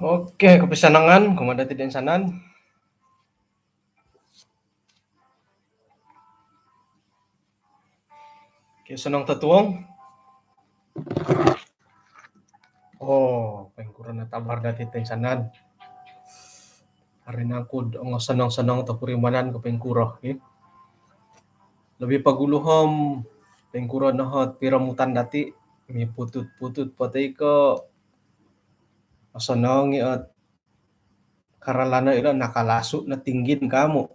Oke, kepesanangan, kumada tidak sanan. Oke, senang tetuong. Oh, pengkuran na tabar dati sanan. Hari na ako senang-senang tapurimanan ko pengkuro. Okay? Lebih paguluhom pengkuran na hot piramutan dati. May putut-putut patay ko. Asanang at karalana ila nakalaso na tinggin kamo.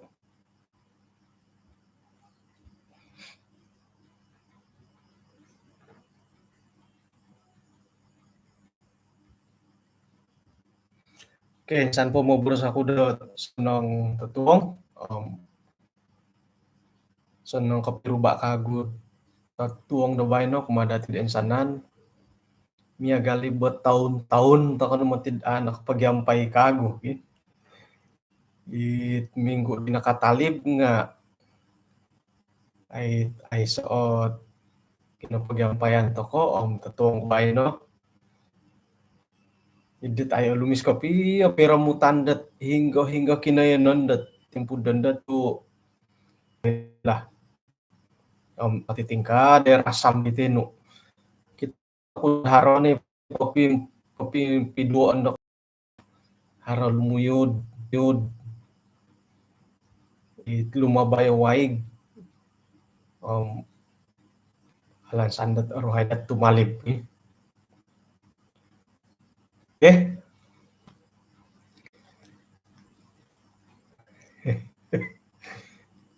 Okay, saan po mo buros ako dot senang tetuong. Senang kapiruba kagud tetuong dabay no kumada tidak sanan. Mia gali buat tahun-tahun takon matid-an nakapagyampay kago. Okay? It minggu di nakatalib nga ay soot kinapagyampayan to ko tetuong bay no. Hindi tayo lumis kopi pero mutandat hingga kinayanon dat timpudan dat tu lah patitingka der asam ditino kita haro ni kopi piduan dok haro lumuyod yud it lumabay waig alan sandat aruhaydat tumalib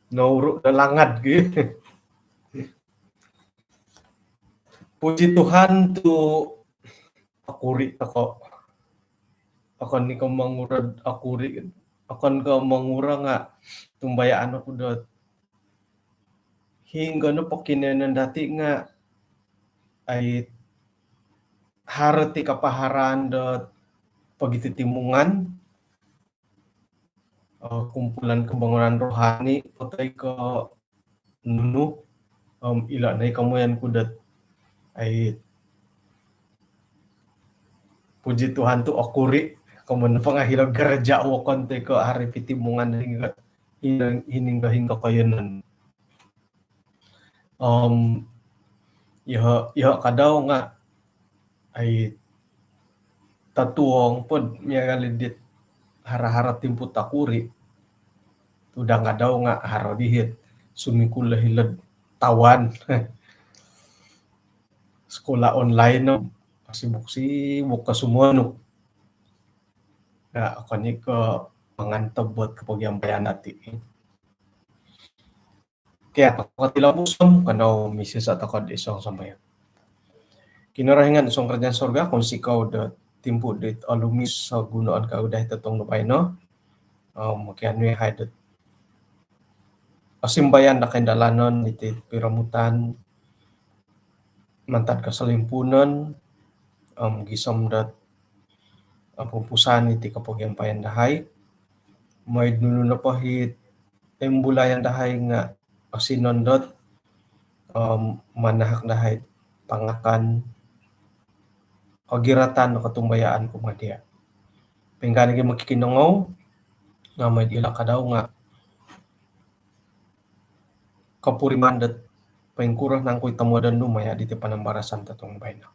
nauruk dalangat gitu. Puji Tuhan tu akuri ako. Akan ni ka mangurad akuri. Akan ka mangura nga tumbayaan ako dot. Hingga no pakinanan dati nga ay harati kapaharan dot pagititimungan kumpulan kebangunan rohani patay ka nunu ila na kamuyan kudat ay puji Tuhan tu akuri kaman pangahilag garaja o konte ko hari pitimungan hingga kayanan iha kadaw nga ay tatuong pod miya galidit hara-hara timput takuri tudang kadaw nga haro dihit sumikula hilad tawan sekolah online no sibuk ka semua no na ako ni ko mangantab buat kapagyampayan natin kaya pakatilaw musom kanaw misis at ako isang sambayan kinarahingan isang kerjaan sorga kung sikaw da timpu dit alumis sa gunaan ka udah tatong lupay no kaya nuy haydat asimbayan na kendalanon iti piramutan mantad kasalimpunan gisam dat pumpusan iti kapagyampayan dahay may nuno na pahit embulayan dahay nga asinondot manahak dahay pangakan kagiratan o katumbayaan kumadya pinggan naging makikinangaw nga may ila ka daw nga kapurimandat pengkurah nang ko'y tamuadan lumaya diti panambarasan tatong bayna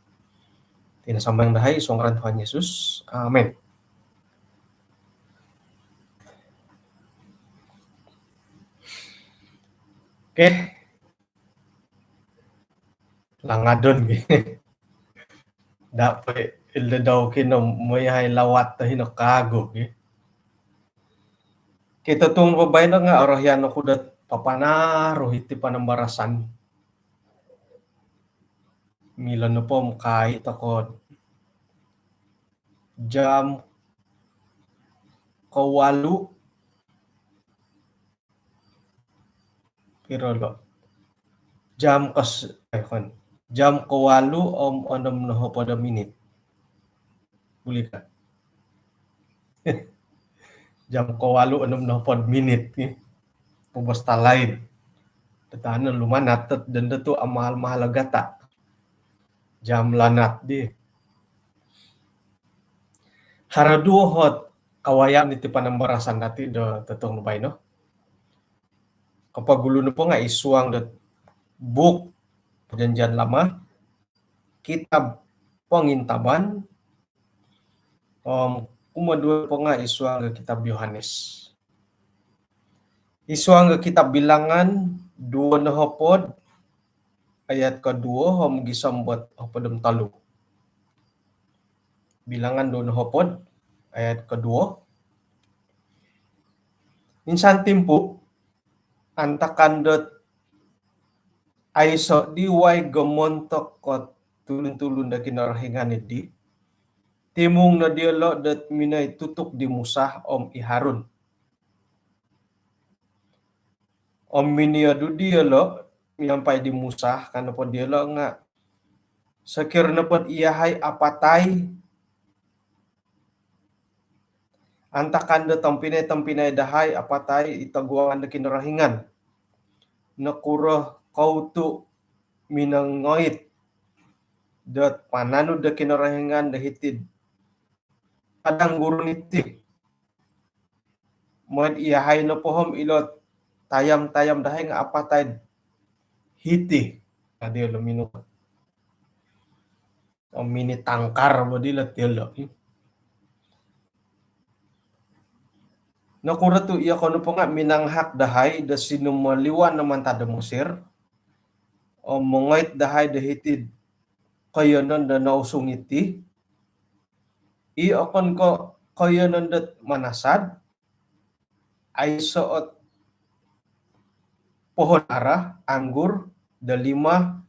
tinasambayang dahay isong ngaran Tuhan Yesus amen. Okay. Langadon dapat ila daw kino moyahay lawat tahin kago kita tong babay na nga arahyan ako dat papanaro iti panambarasan Mila na po kahit ako jam kawalu pero lo jam kas kon jam kawalu om 6 pada minit. Boleh ka? Jam kawalu 6 minit ni. Pubasta lain. Tatanan lumanat dan tu mahal-mahal gata. Jam lanat di. Haradu hot kawayan iti panambarasan dati do tetong bay no. Kapag gulo na po nga isuang dat book perjanjian lama, kitab pengintaban, kumadua po nga isuang kitab Yohanes. Isuang kitab bilangan 2 na hopod ayat kedua hom gisambot hopodem talu. Bilangan 2 na hopod ayat kedua. Minsan timpo antakandot aiso diway gamontok kot tulun-tulun da kinarahingan di. Timung na dialo dat minay tutuk di musah om iharun. Om miniadu dialo minampai di musah karena po dialo nga sakir na po iyahay apatay antakanda tampinay dahay apatay itaguangan da kinarahingan. Nakura kautu minangoit dat panano da kinarahingan da hitid padang gurun iti mod iyahay na pohom ilot tayam-tayam dahay nga apatay hiti adi lo minu mini tangkar mo dilat yelo. Nakura tu iya kono po nga minanghak dahay da sinumaliwan naman tada Musir o mongoit dahay da hitid kayanan da nausong iti iokon ko kayanan dat manasad ay soot pohon ara anggur da 5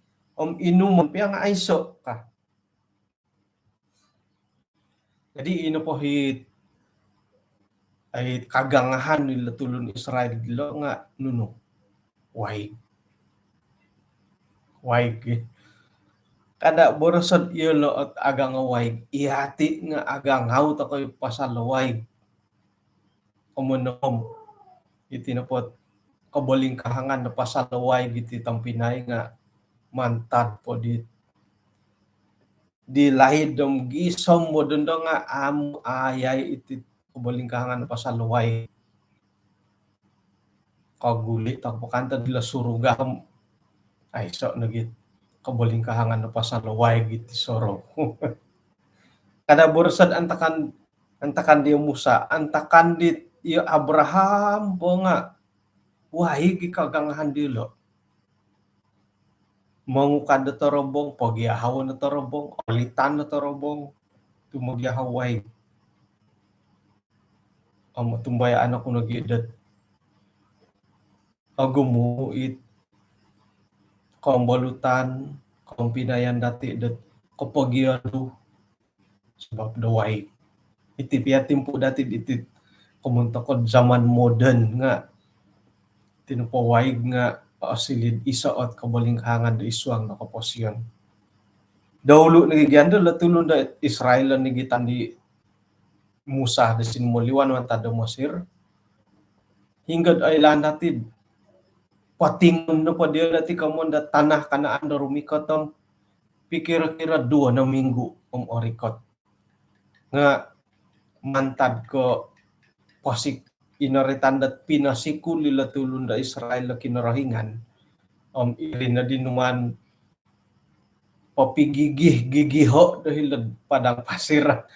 inuman piang aiso ka. Jadi ino po hit ay kagangahan nila tulun Israel dilo nga nuno. Waig. Kada borosod ilo at agang waig. Ihati nga agangaw ta koy pasal waig. Umunom. Iti na po kabaling kahangan na pasal waig iti tampinay nga mantad po di lahid dom gisom mo dondo nga amu ayay iti kabalingkahangan na pasaluway kaguli takpakanta dila surugam ay so nagit kabalingkahangan na pasaluway giti soro. Kada bursad antakan di Musa antakan di Abraham po nga wahi gikagangahan dilo mangukad na torobong pagyahaw na torobong olitan na torobong tumagyahaway matumbayaan ako nag-edad agumuit kambalutan kampinayan dati dat kapagyado sebab daway iti piatimpo dati iti kumunta ko zaman modern nga tinupawayg nga asilid isa at kabalinghangan da iswang nakaposyon dawlo nagigyando latulon da Israel nagitan di Musa da sinumuliwan man tada Masir hinggad ay lanatid patingon na pa diya dati kamon da tanah kanaan da rumikotom pikira-kira 2 na minggu orikot nga mantad ko pasik inaritan dat pinasikul lila tulun da Israel na kinarahingan irin na din naman papigigih-gigiho dahil padang pasir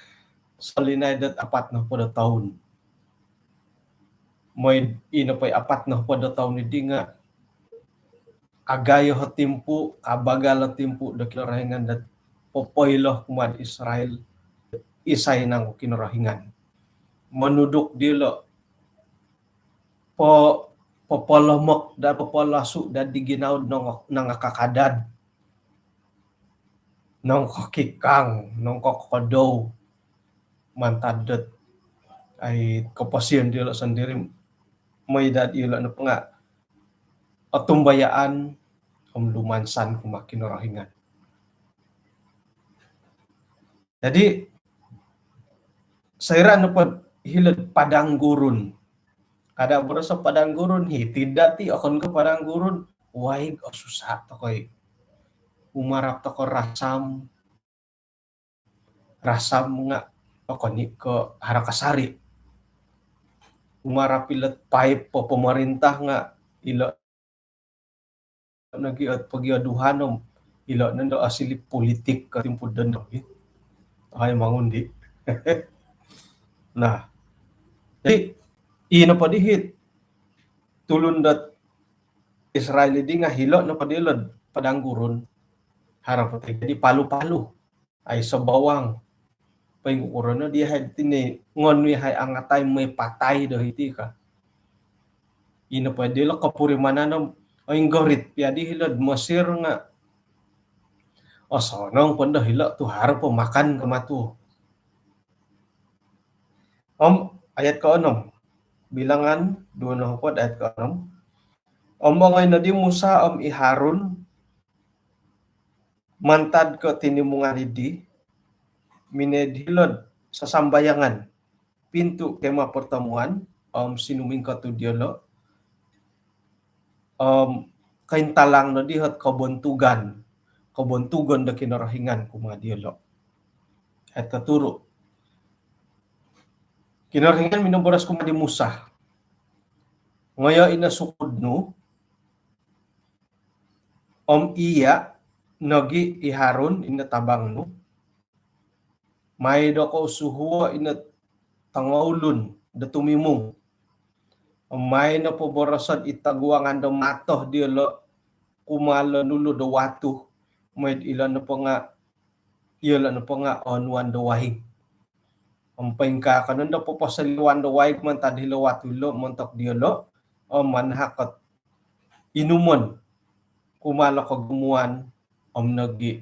salinay dat 4 tahun. May ino pa'y 4 tahun ni nga agayo hatimpo, kabagal hatimpo da kinarahingan dat popoylo kumad Israel isay nang kinarahingan. Manudok dilo papalamok da papalaso da di ginaud nang kakadad. nongko kikang nongko kodo mantadet ay kapasian dia sendiri may dad ila na pa nga atumbayaan lumansan kumakin orahingan. Jadi saya na pa hilad padang gurun. Kada bro sa padang gurun tidak ti akon ko padang gurun waig susah to koy umarap to ko rasam nga akon ko harakasari umarap ilat pipe po pemerintah nga ila nagi at pagyaduhanom ila nando asili politik katimpudan ay mangundi. Nah, jadi ino pa dihit tulun dat Israel di nga hilo na padilod padang gurun harap jadi palu-palu ay sa bawang paingukuran na dia had tini ngon mi hay angatay may patay dahiti ka ino pa dilo kapuri mananam ay gorit piadi hilod masir nga sonong panda hilo tu harap makan kamatu ayat ke-6 bilangan 2 ayat ke-6 Omongay na di Musa iharun mantad ke tinimungan di minedhilod sa sambayangan pintu kema pertemuan sinuming katudiolo kaintalang na dihat kabuntugan da kinarahingan kuma diolo at katuro kinarahingan minuboras kuma di Musa ngaya inasukod no iya nagi iharun inatabang no may do ko suhuwa inat tangaulun da tumimong may na poborasad itaguangan do matoh diolo kumala nulo do watu may ilan na pa nga onwan do wahig paingka kanon da po pasaliwan do wahig man tadhilo watulo montok diolo manhakat inumon kumala kagumuan nagi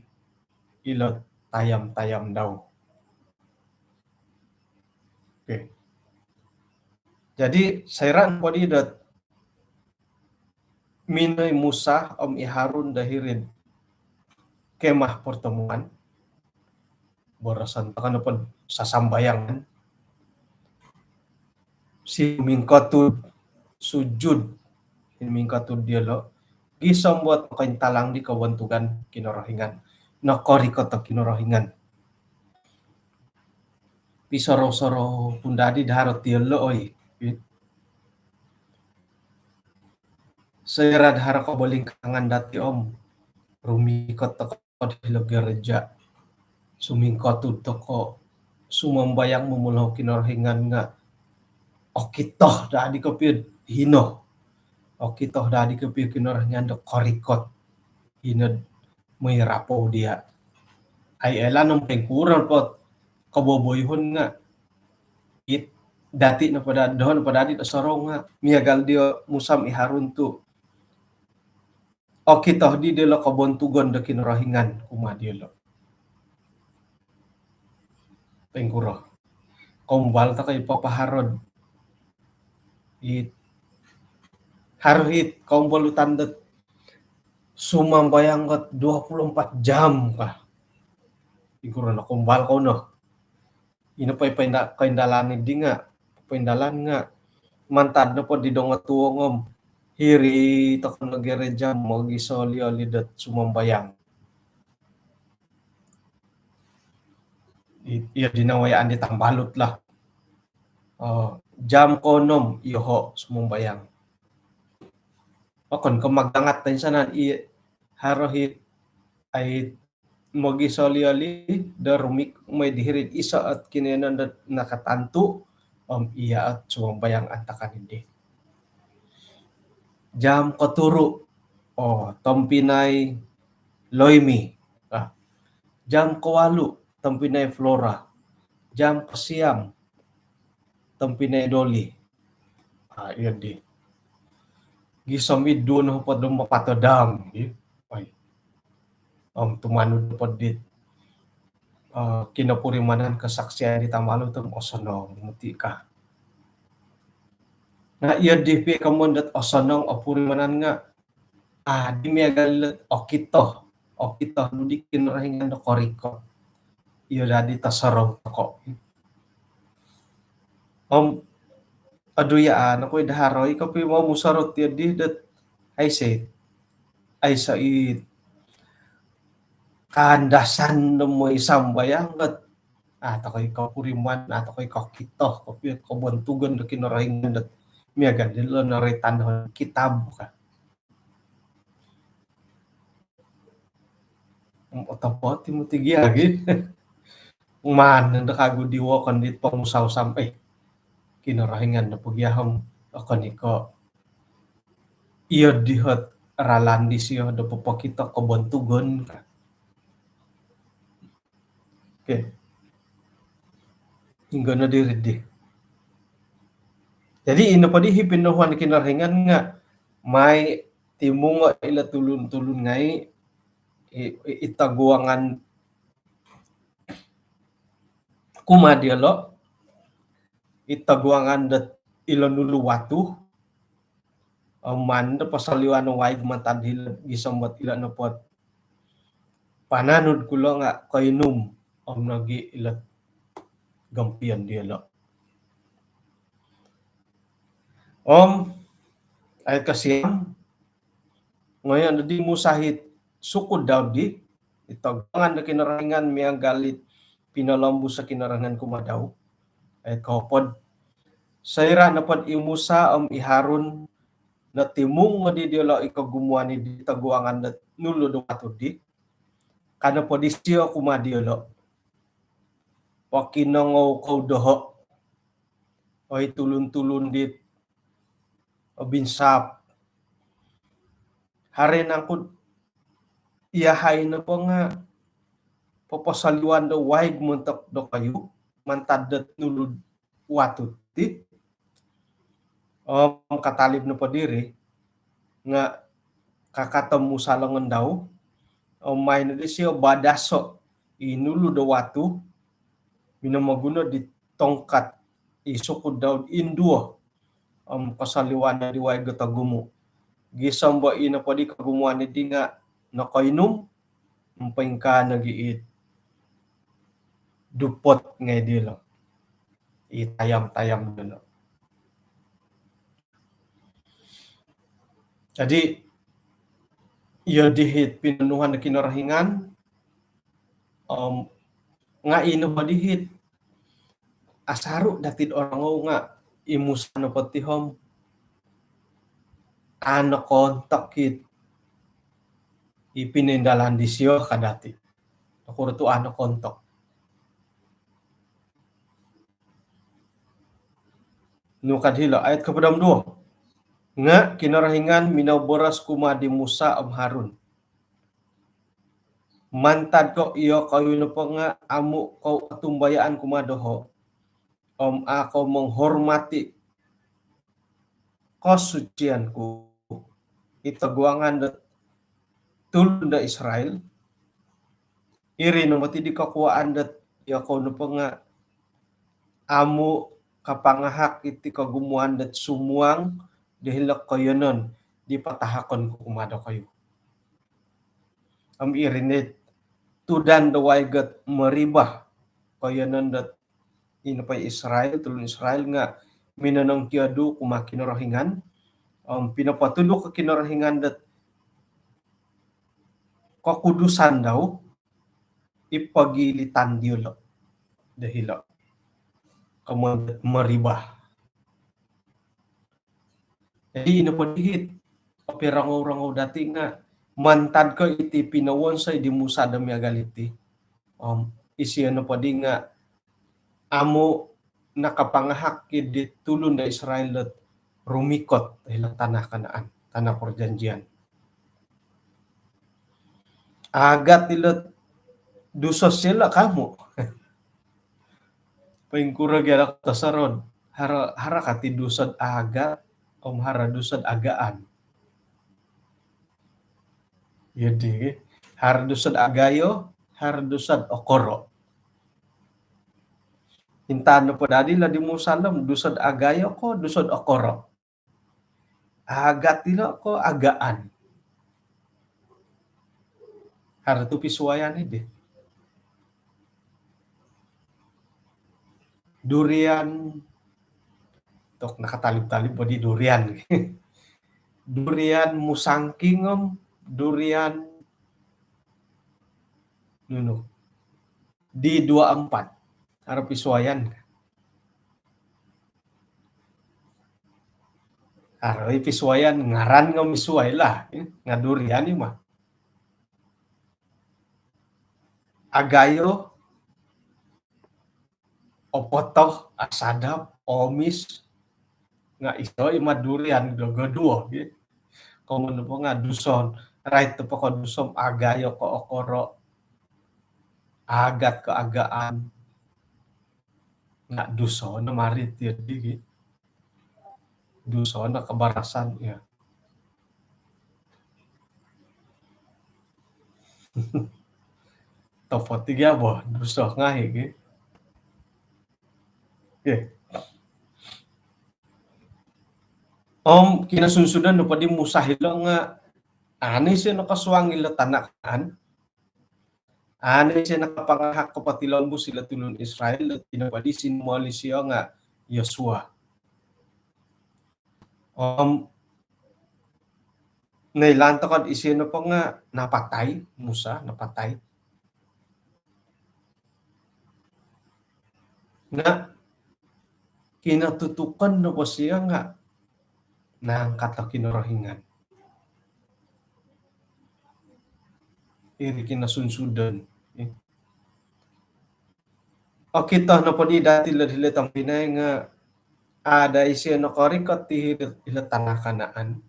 ilot tayam-tayam daw. Okay. Jadi sayran po didat minay Musa iharun dahirin kemah pertemuan borasan takan po sasambayangan si mingkatud sujud mingkatud dialo gisam buat kaintalang di kawantugan kinorohingan nakori ko to kinorohingan pisoro-soro pundadi daharot dialo oy Sayra dahara ko baling kangan dati rumikot to ko dilo gereja sumingkatud to ko sumambayang mumulaw kinorohingan nga okitoh dadi ko pid hino okitoh dadi ko pid kinorohingan do korikot hinod may rapo dia ay elan ng pengkuran po kaboboyhon nga dati na padadon padadi sarong nga miagal dio musam iharun tu okitoh di dilo kabontugon da kinorohingan kuma dilo pengkuro kombal ta kay papaharod haruhit kombal utandat sumambayang kat 24 jam ka siguro na kumbal ko no ino pa kaindalan di nga paindalan nga mantad na po di dong atuongom hiri to ko nagereja mogisoli olidat sumambayang iya dinawayaan di tambalot lah jam konom iho sumambayang okon kung magdangat tayo sanan harohit ay mogisoli-oli darumik may dihirit isa at kinenan nakatanto iya at sumambayang antakan hindi jam katuro tompinay loimi jam kawalu tompinay flora jam kasiyam tompinay doli iyan di gisamid doon pa doon mapatadam ay tumanud pa dit kinapurimanan kesaksian di tamalu tum osonong muti ka. Nga iya dipi kamundat osonong opurimanan nga di miagalit okito nudikin rahingan do koriko. Iyo dadi tasarong toko. Aduyaan ako idaharoy kapi mo musarot ya di dat ay sa kahandasan mo isang bayangat takoy kapuriman takoy kakito kapi kabuntugan do kinarahingan dat miagan dilo naritan kitab ka. Otapot mo tigiyagi. Man na kago diwo kandit pangusaw sampai kinarahingan na pagyaham akaniko iyo dihot ralandis iyo do papakita kabuntugan ka. Okay. Hingga na diridi. Jadi ino pa di hipinuhan kinarahingan nga may timong ila tulun-tulun ngay itaguangan kumadialo itaguangan dat ilanulu watu man pasaliwan ng waig matadhil gisambat ila na pot pananud kulo nga kainum nagi ila gampian dialo ay kasiyam ngayon di mo sahit sukod daw di itaguangan na kinarahingan miyang galit pinalambu sa kinarahingan kumadaw ay kapod sayra na pod imusa iharun na timong nga di diala ikagumuan ni taguangan na nulo do ato di kana po di siya kumadiolo pakinangaw kaw doho ay tulun-tulun dit binsap hari nangkod iyahay na po nga papasaluan do waig muntak do kayo mantadat nulud watut di katalib na po diri nga kakatemu salangan daw may na di siya badaso inulo do watu minamaguna di tongkat isukod daw induo kasaliwan na di waig gatagumo gisamba ina pa di kagumuan di nga nakainom mpayngka nagiit dupot ngay dilo itayam-tayam dilo. Jadi iya dihit pinunuhan na kinarahingan nga ino ba dihit asaru datid orang nga imusa na patihom ano kontakit ipinindalan di siyo kadati ako to ano kontak nukadhila ayat kepadam 2 nga kinarahingan minaboras kumadi Musa Harun mantad ko iyo kayo na po nga amu ko atumbayaan kumadoho ako menghormati kasucian ko itaguangan da tulun da Israel iri no mati di kakuaan dat iyo ko na po nga amu kapangahak iti kagumuan dat sumuang dihilak kayo nun di patahakon ko kumado kayo irinit tudan da waigat maribah kayo nun dat inapay Israel tulun Israel nga minanong kiyadu kumakinarahingan pinapatulog ka kinarahingan dat kakudusan daw ipagilitan diyo dahil kamundat maribah jadi inapadihit papirangaw-rangaw dati nga mantad ko iti pinawon sa di Musa dami agaliti isiya na padi nga amo nakapangahak iti tulon da Israel at rumikot dahil tanah Kanaan tanah perjanjian agat ilat dusos sila kamo paingkura gyalak tasarod hara kati dusad agat hara dusad agaan yadi hara dusad agayo hara dusad okoro Hintaan na po dadi la di mo salam dusod agayo ko dusod okoro. Agat tila ko agaan. Harto pisuayan ide. Durian tok nakatalib-talib po di durian. Durian musangkingom, durian nuno. Di 24 harap pisuayan. Harap pisuayan ngaran ng misuay lah. Nga durian ni mah. Agayo, opotoh, asadap, omis, nga iso ima durian dogo gitu. Komo po nga duson, right to po ko dusom agayo ko okoro, agat ko agaan, nga duson na marit yun, duson na kabarasan ya. Topot tiga bo, duso nga higi. Okay. Kinasunsudan no padi musahilo nga ani siya nakaswang ila tanakan. Ani siya nakapangahak ko patilon mo sila tulon Israel at pinapadi sinumali siya nga Yosua. Nailanta kad isino pa nga napatay, Musa, napatay. Na kinatutukan na po siya nga ng katakinarahingan. Iri kinasunsudan. O kita na po di dati ladhilatang Pinay nga ada isya nakarikot ti hilatangakanaan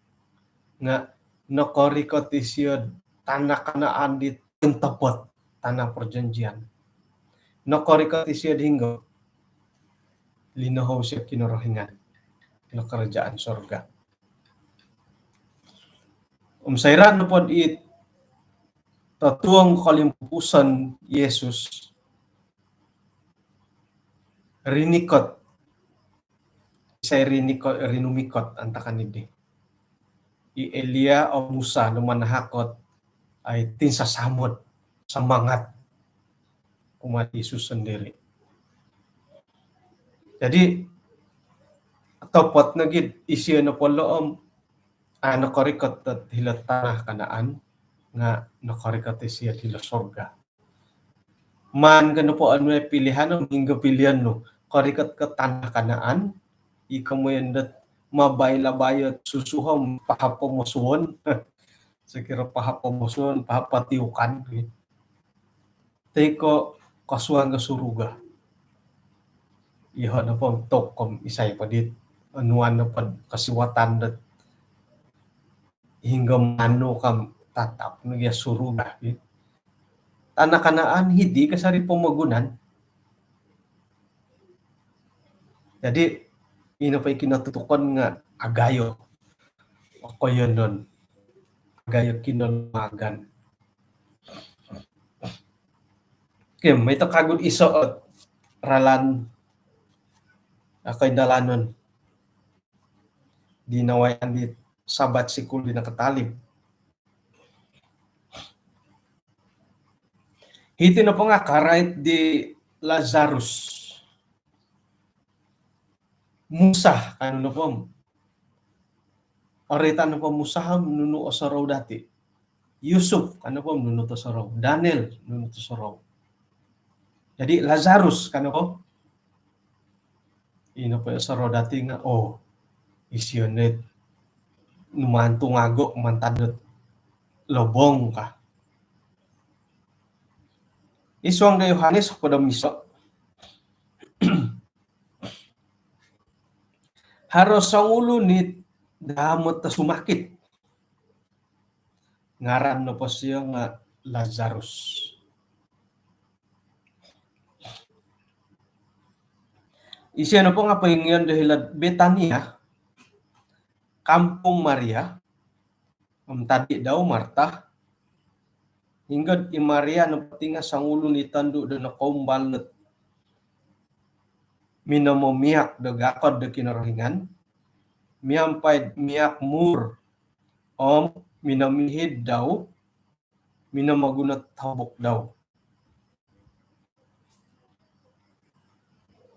nga nakarikot isya tanakanaan di tentapot tanah perjanjian. Nakarikot isya hingga linahaw siya kinarahingan na kerajaan sorga. Sayran na po it tatuang kalimpusan Yesus rinikot rinumikot antakan ide. I Elia o Musa no manahakot ay tinsasamot samangat umat Yesus sendiri. Jadi topot na gid isya na po loom nakarikot at hilat tanah kanaan nga nakarikot siya hila sorga. Man gano po ano ay pilihan no hingga pilihan no karikot ka tanah kanaan ikamoyendat mabayla-bayot susuhom pahapomosuon. Sekira pahapomosuon pahapatiukan. Teko kasuhan ka suruga. Iho na po tokom isay pa dit anuan na pa kasiwatan dat hingga mano kam tatap nagya suruga. Tanah kanaan hindi kasari pamagunan. Jadi ino pa ikinatutukan nga agayo. Ako yun nun. Agayo kinamagan. Okay, may takagod iso at ralan ako'y dalanon. Dinawayan di sabat sikul di nakatalib. Hiti na po nga karait di Lazarus. Musa, ano na po? Orita na po Musa nuno o saraw dati. Yusuf, ano po nuno to saraw. Daniel, nuno to saraw. Jadi Lazarus, ano po? Ino po yung saraw dati nga, isyonet. Numantungago, mantadot. Lobong ka. Iswang na Yohanes, pada miso. Haros sa ulo ni damot na sumakit. Ngaran na po siya nga Lazarus. Isya na po nga pahingyan dahil Betania, Kampung Maria, tadi daw Marta, hingga Maria na pati nga sang ulo ni tando na kaumbal na minamo miak dagakod de kinarahingan, miampay miak mur, om minamihid daw, minamagunat tabok daw.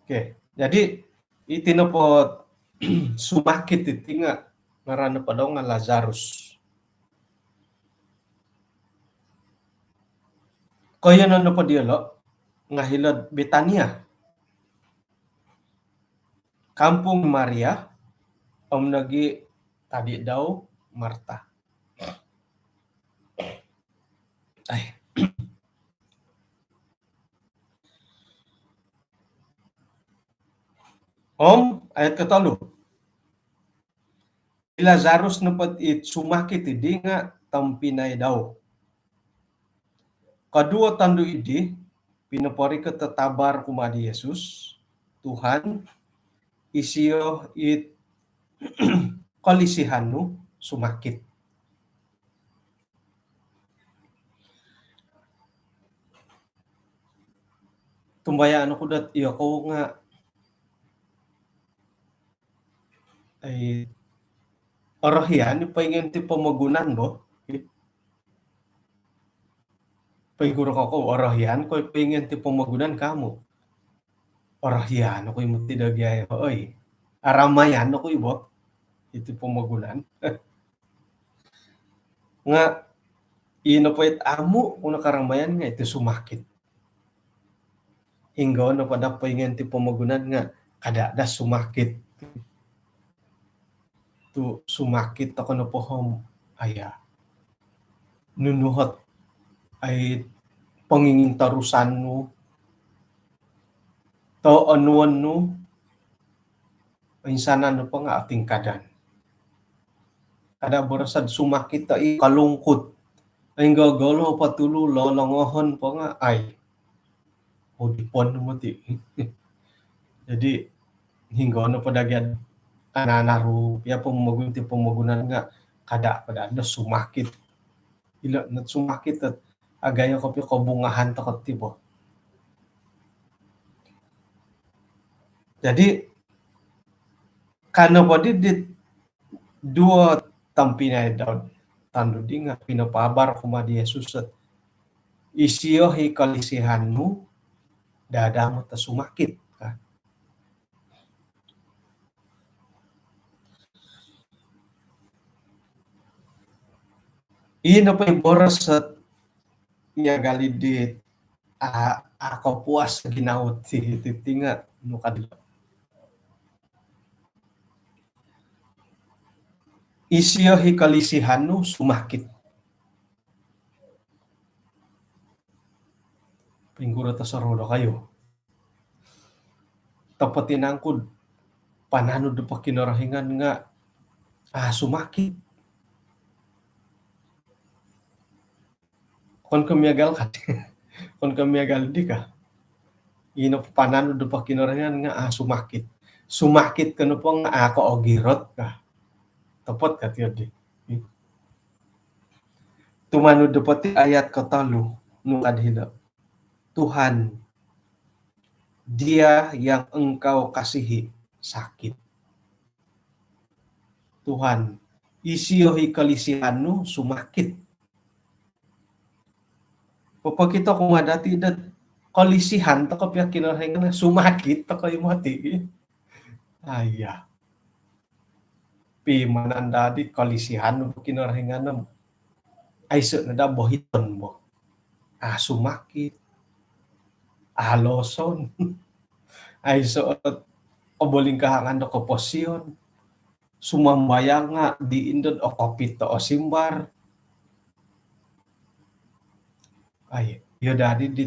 Oke, jadi itinapot sumakit iti nga ngarana pa daw nga Lazarus. Kaya na pa dia lo, nga hilad Betania. Kampung Maria, om nagi tadi daw Marta. Ay. Om, ayat katalo. Lazarus napat it sumakit idi nga tampinay daw. Kadua tando idi, pinapori ketetabar kumadi Yesus, Tuhan, isiyo it kalisihanu sumakit. Tumbayaan ako dat iyo ko nga ay orahian paingin ti pamagunan mo. Paiguro ko orahian ko paingin ti pamagunan kamo. Orahian ako yung tidagay oy. Aramayan ako ibo. Iti pamagunan. Nga inapait amo kung nakaramayan nga iti sumakit. Hinggaw na pada paingin ti pamagunan nga kadada sumakit. Tu sumakit ako na pohom aya. Nunuhat ay pangingintarusan mo. To anuan no. Insana no pa nga ating kadan. Kada borasad sumakit ta kalungkot. Ay gagalo patulo lalangohon pa nga ay. Udipon mo ti. Jadi hinggaw na padagyan ananaru ya pamagun ti pamagunan nga kada pada na sumakit. Ila na sumakit at agaya ko pi kabungahan takot tibo. Jadi kano pa didit dua tampinay daw tando di nga pinapabar kumadi Yesus at isiyo hikalisihan mo dadamot ta sumakit. Ino pa yung boras at iya galidit ako puas ginawat si titinga no kadlo. Isiyo hikalisihan no sumakit. Pinggura ta sa rolo kayo. Tapatin angkod panano do pa kinarahingan nga sumakit. Kon kamiagal ka. Kon kamiagal di ka. Ino panano do pa kinarahingan nga sumakit. Sumakit ka no po nga ako ogirot ka. Tapot ka tiyo di. Tumano do pati ayat katalo nung adhila. Tuhan, Dia yang engkau kasihi sakit. Tuhan, isiyohi kalisihanmu sumakit. Kapag kita kumadati dat kalisihan, takap ya kinarahingan na sumakit, takay mati. Aya. Pimanandadi kalisihan mo kinarahingan na ay so na bohiton mo. Sumakit. Loson. Ay so oboling kahangan na koposyon. Sumambayang nga di indod o kopito o simbar. Ay, yo dadi di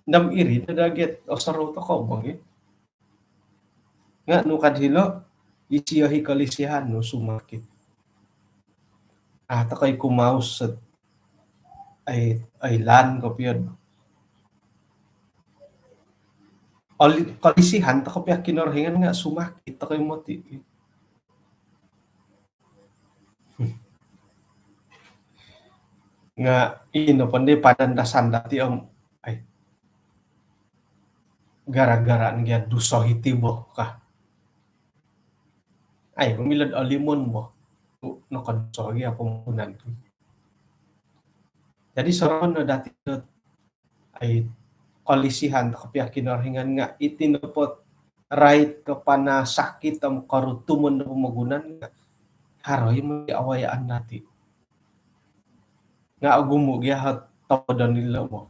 nam iri na daget o sarota ko bang nga no kadhilo isiyahi kalisihan no sumakit. Takay kumaus sa ay lan ko piyod. Kalisihan takap ya kinarahingan nga sumakit takay mati. Nga ino pandi padandasan dati ay gara-gara nga duso iti bo ka. Ay bumilad alimon mo nakaduso gya pumunan. Jadi soron no dati ay kalisihan kapya kinarhingan nga itinupot right kapana sakit ang karutumon na pumagunan nga haroy mo awayaan nati. Nga agumo giyahat tawadan nila mo.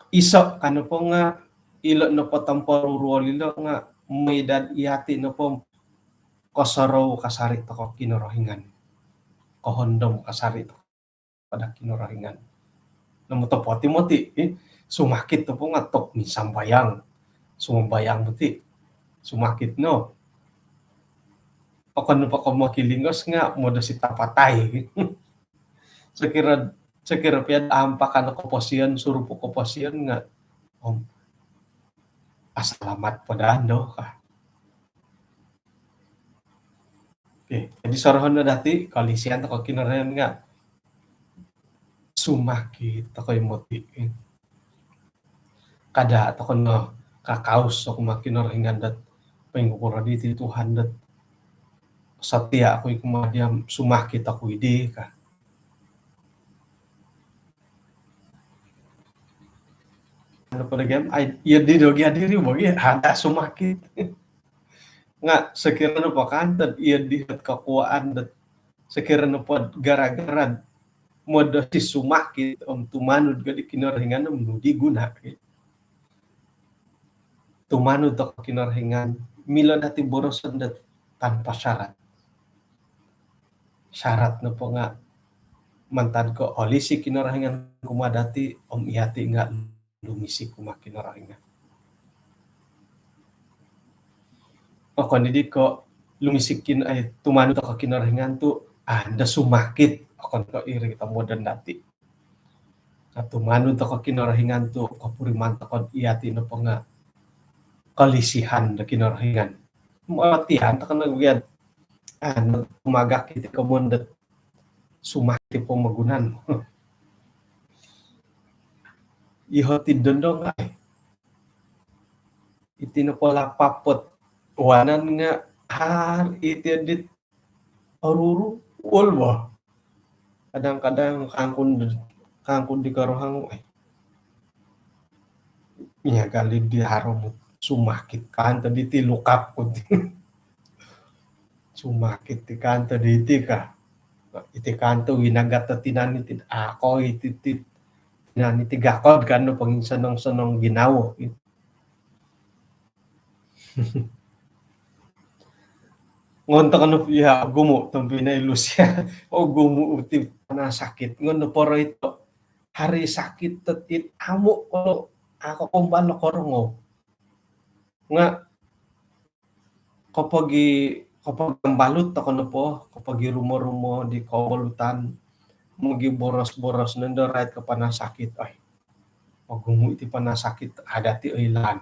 Isa ano po nga ilo na patamparuro nila nga may dad iyati na po kasaraw kasarit ako kinarahingan. Kahondom kasarit pada kinarahingan. Namutapoti-moti sumakit na po nga tok ni sambayang. Sumbayang moti. Sumakit no. Paano pa ko makilingos nga moda si tapatay. Sakira piad ampa ka na kopasyan, surupo kopasyan nga. Asalamat po daan do ka. Okay. Jadi sarahan na dati, kalisian ako kinarayan nga. Sumakit ako yung moti. Kada ako na kakaus ako makinarahingan dat pangukura dito Tuhan dat satya ako'y kumadyam sumakit ako hindi ka. Ano pa nagyam? Ay, iya di do iya diri mo, iya handa sumakit. Nga, sakira na pa kantad, iya di at kakuaan dat sakira na pa gara-gara mo da si sumakit om tumanod gali kinarahingan mo di guna. Tumanod ako kinarahingan mila dati borosan dat tanpa syarat. Syarat na po nga mantan ko oli si kinarahingan kumadati om ihati nga lumisi kuma kinarahingan. O kanidi ko lumisikin ay tumanod ako kinarahingan to anda sumakit ako ko iri kita modan dati. At tumanod ako kinarahingan to kapuriman ko ihati na po nga kalisihan na kinarahingan. Matihan ta kana gyud umagak iti kamundat sumati po magunan. Ihatid dondong ay iti na pala papot wanan nga har iti adit aruru ulwa kadang-kadang kangkun di karohang ay niya galid di haro mo sumakit kanta diti lukap ko sumakit ti kanta diti ka iti kanto winagat at tinaniti ako iti tinaniti gakod kano pang sanong ginawo. Ngonta ka no piya gumo tong pinailusya o gumo uti na sakit ngono poro ito hari sakit tatit amo ko ako kumbalo korongo nga kapag balut ako na po kapag rumo-rumo di kawalutan magi boros-boros nando right ka pa na sakit ay magumo iti pa na sakit adati ilan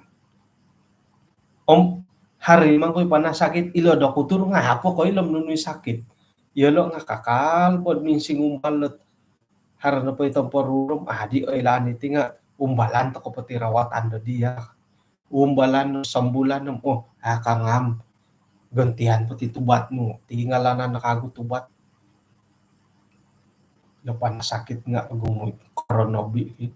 hari man ko'y panasakit ilo do kutur nga hapo ko ilom nunoy sakit yolo nga kakal pod minsing umbalot hara na po itong parurom adi o ilan iti nga umbalan to ko pati rawatan do diya umbalan no sambulan no akangam gantihan pati tubat mo tingala na nakagutubat no panasakit nga gumoy koronobi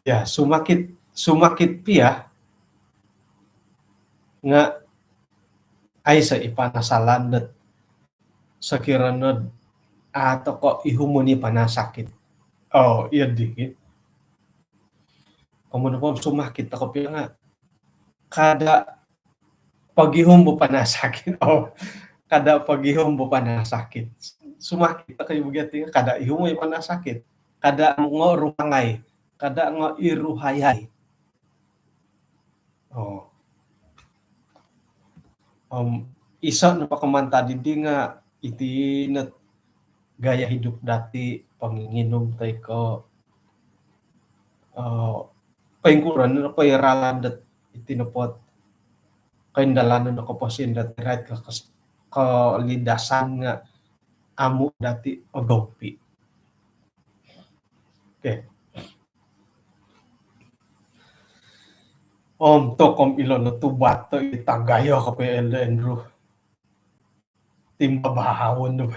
ya sumakit piya nga ay sa ipanasalan dat sa kiranod ato ko ihumuni panasakit iya di kamo po sumakit ako piya nga kada paghihom mo panasakit kada paghihom mo panasakit sumakit kayo bugati kada ihom mo panasakit kada ngo rumangay kada nga iruhayay isa na pakamanta di nga iti na gaya hidup dati panginginom tayo ko paingkuran na pairalan dat itinupot kaindalan na kapasin dat right lidasan nga amu dati ogompi. Oke. Om to kom ilon no tubat to itagayo ka pa Andrew. Timbabahawon no.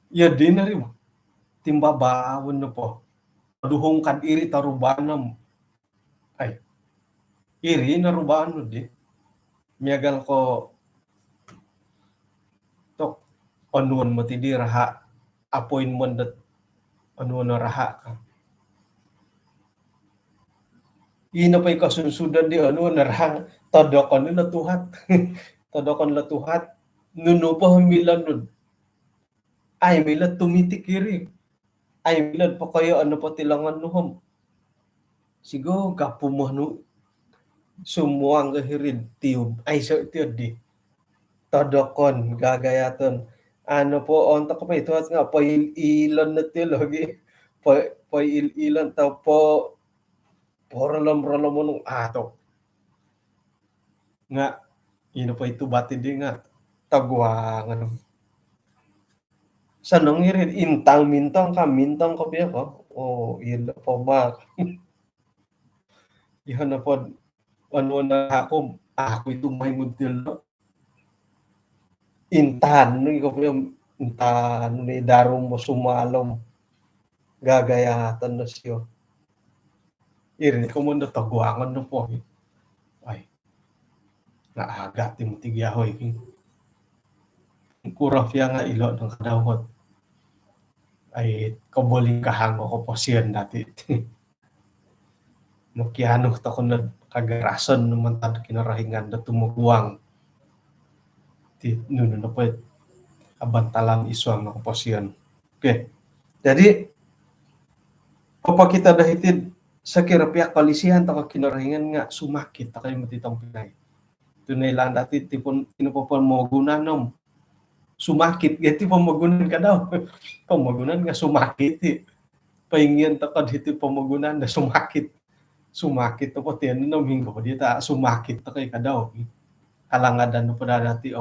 Ya din na rin. Timbabahawon no po. Duhong kan iri tarubanam. Ay. Iri narubaan no di. Miyagal ko to onuan mo ti di raha appointment dat onuan na raha ka. Ina pa'y kasunsudan di onuan na raha tadokon na tuhat. Tadokon la tuhat. Nuno pa hamilan nun. Ay milad tumitik iri. Ay milad pa kayo ano pa tilangan nuhom. Sigo kapumuh nu sumuang gahirin tiyub. Ay so tiyod di. Tadokon gagayaton. Ano po onta ko pa ito nga paililon na tiyo lagi. Paililon ta po porolom mo nung ato. Nga ino pa ito bati di nga tagwang ano. Sa nang irin intang mintang ko biya ko. Oh, ilo po ba? Ihan na po ano na ako ito may mudil no. Intan no ko po intan ni darum mo sumalom gagayatan na siyo. Irin ko mo na tagwangan no po. Ay. Naagat yung tigyahoy. Kurafya nga ilo ng kadawot. Ay kabuling kahango ko po siyan dati. Makiano ta ko na kagarason naman tad kinarahingan na tumuguang. Nuno na po abantalan iswang ako po siyan. Okay. Jadi papakita dahitid sa kirapiak palisihan ta kinarahingan nga sumakit ta kayo matitang Pinay. Tunay lang dati tipon tinupapon mo gunanom. Sumakit gati pamagunan ka daw. Pamagunan nga sumakit. Paingyan ta kad hiti pamagunan na sumakit. Sumakit to po tiyan no minggo pa dita sumakit ta kay ka daw. Kalangadan no pa dati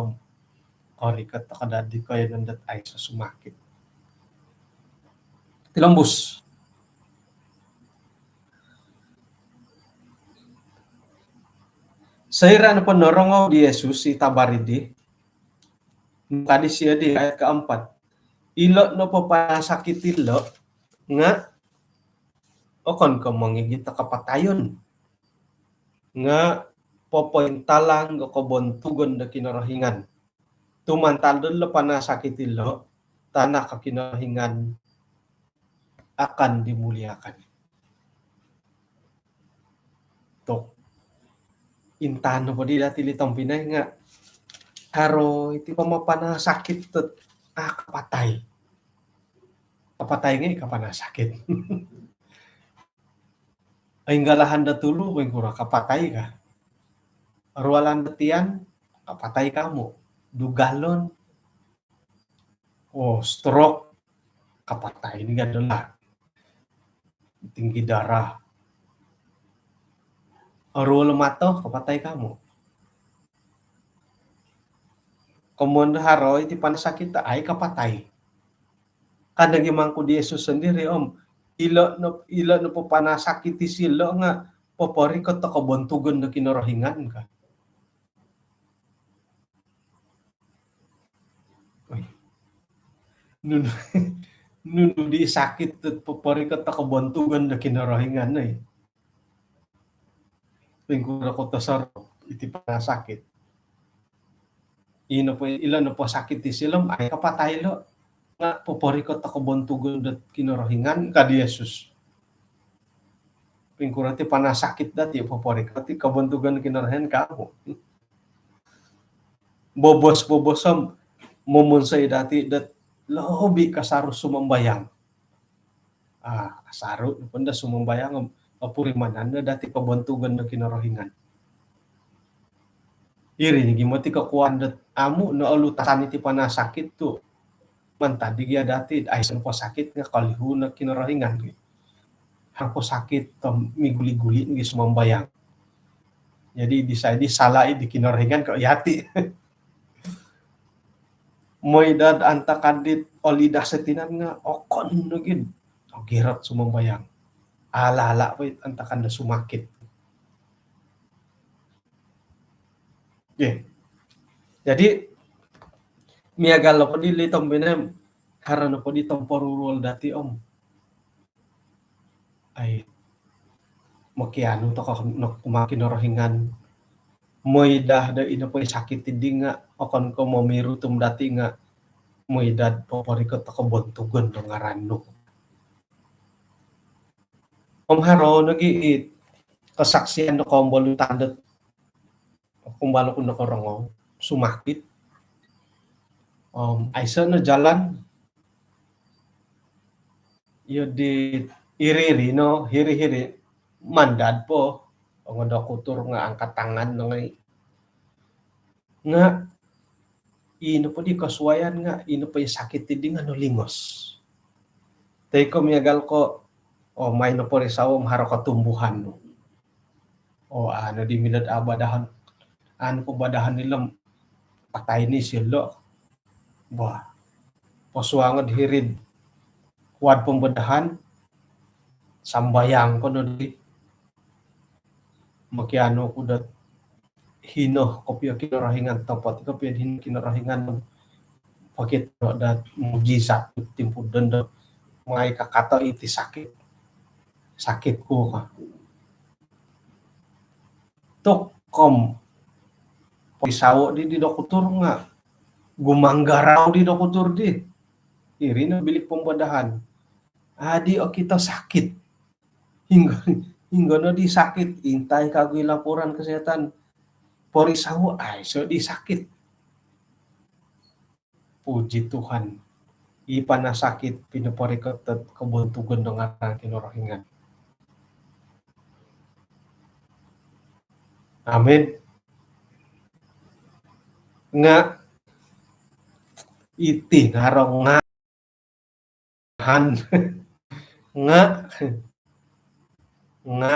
korikat ta kadadi kayo nandat ay sa sumakit. Tilambus. Sayra na po norongaw di Jesus si Tabaridi. Kadi siya di ayat keempat. Ilo no po pasakit ilo nga okon ko mangigit kapatayon. Nga popointalang ko bontugon da kinarahingan. Tumantaldon lo panasakit ilo tanah ka kinarahingan akan dimuliakan. Tok intano po di dati litang Pinay nga haro iti pamapanasakit tot kapatay. Kapatay nga kapanasakit. Ay ngalahan da tulo kung kura kapatay ka. Arwalan datian kapatay ka mo. Dugalon o stroke kapatay ni gadala. Tinggi darah. Arwalo mato kapatay ka mo. Kumun haro iti panasakit ay kapatay. Kadagi man ko di Jesus sendiri ilo no po panasakit ti silo nga popori ko to kabontugon na kinarahingan ka. Nuno di sakit at popori ko to kabontugon na kinarahingan na eh. Pingkura ko to sa iti panasakit. Ilan no po sakit ti silom ay kapatay lo. Nga popori ko to kabontugon na kinarahingan ka di Jesus. Pingkura ti panasakit dati popori ko ti kabontugon na kinarahingan ka mo. Bobos-bobosom mumunsay dati dat lobi kasaro sumambayang. Kasaro panda sumambayang papurimanan na dati kabontugan na kinarahingan. Iri mo ti kakuan dat amo na alutasan iti panasakit to. Mantadi gya dati ay san po sakit nga kalihu na kinarahingan. Hangko sakit miguli-guli ng sumambayang. Jadi di salai di kinarahingan ka yati. moidad anta kadit olidah setinan nga okon nugid ogirat sumambayang ala-ala pa anta kanda sumakit. Okay. Jadi miagal po di litong binem harano po di temporurul dati om ay makiano to ka kumakinorohingan moidah da ina po sakit hindi nga okon ko momiru tum dati nga moidad po parikot ako bontugon do ngarano. Om haro nag-iit kasaksiyan do kombol tandat kumbalo ko nakorongo sumakit. Aisa na jalan yo di iriri no hiri-hiri mandad po ang kutur nga angkat tangan nga ino po di kasuwayan nga ino po yung sakit di nga no lingos. Tay ko miyagal ko may no po risaw haro katumbuhan no. Ano di milad abadahan ano po badahan nila patay ni silo. Bah poswangan hirid wad pembadahan sambayang ko no di makiano ko dat hino kopya kinarahingan tapat kopya hino kinarahingan pakit dat mujizat timpud dendo may kakata iti sakit ko ka tokom pisawo di doktor nga gumanggaraw di doktor di iri na bilik pembadahan adi o kita sakit hingga na di sakit intay kagoy laporan kesehatan porisawo ay so di sakit puji Tuhan ipa na sakit pinaparikot at kabuntugan ng ating kinurahingan. Amen. Nga iti narong nga nga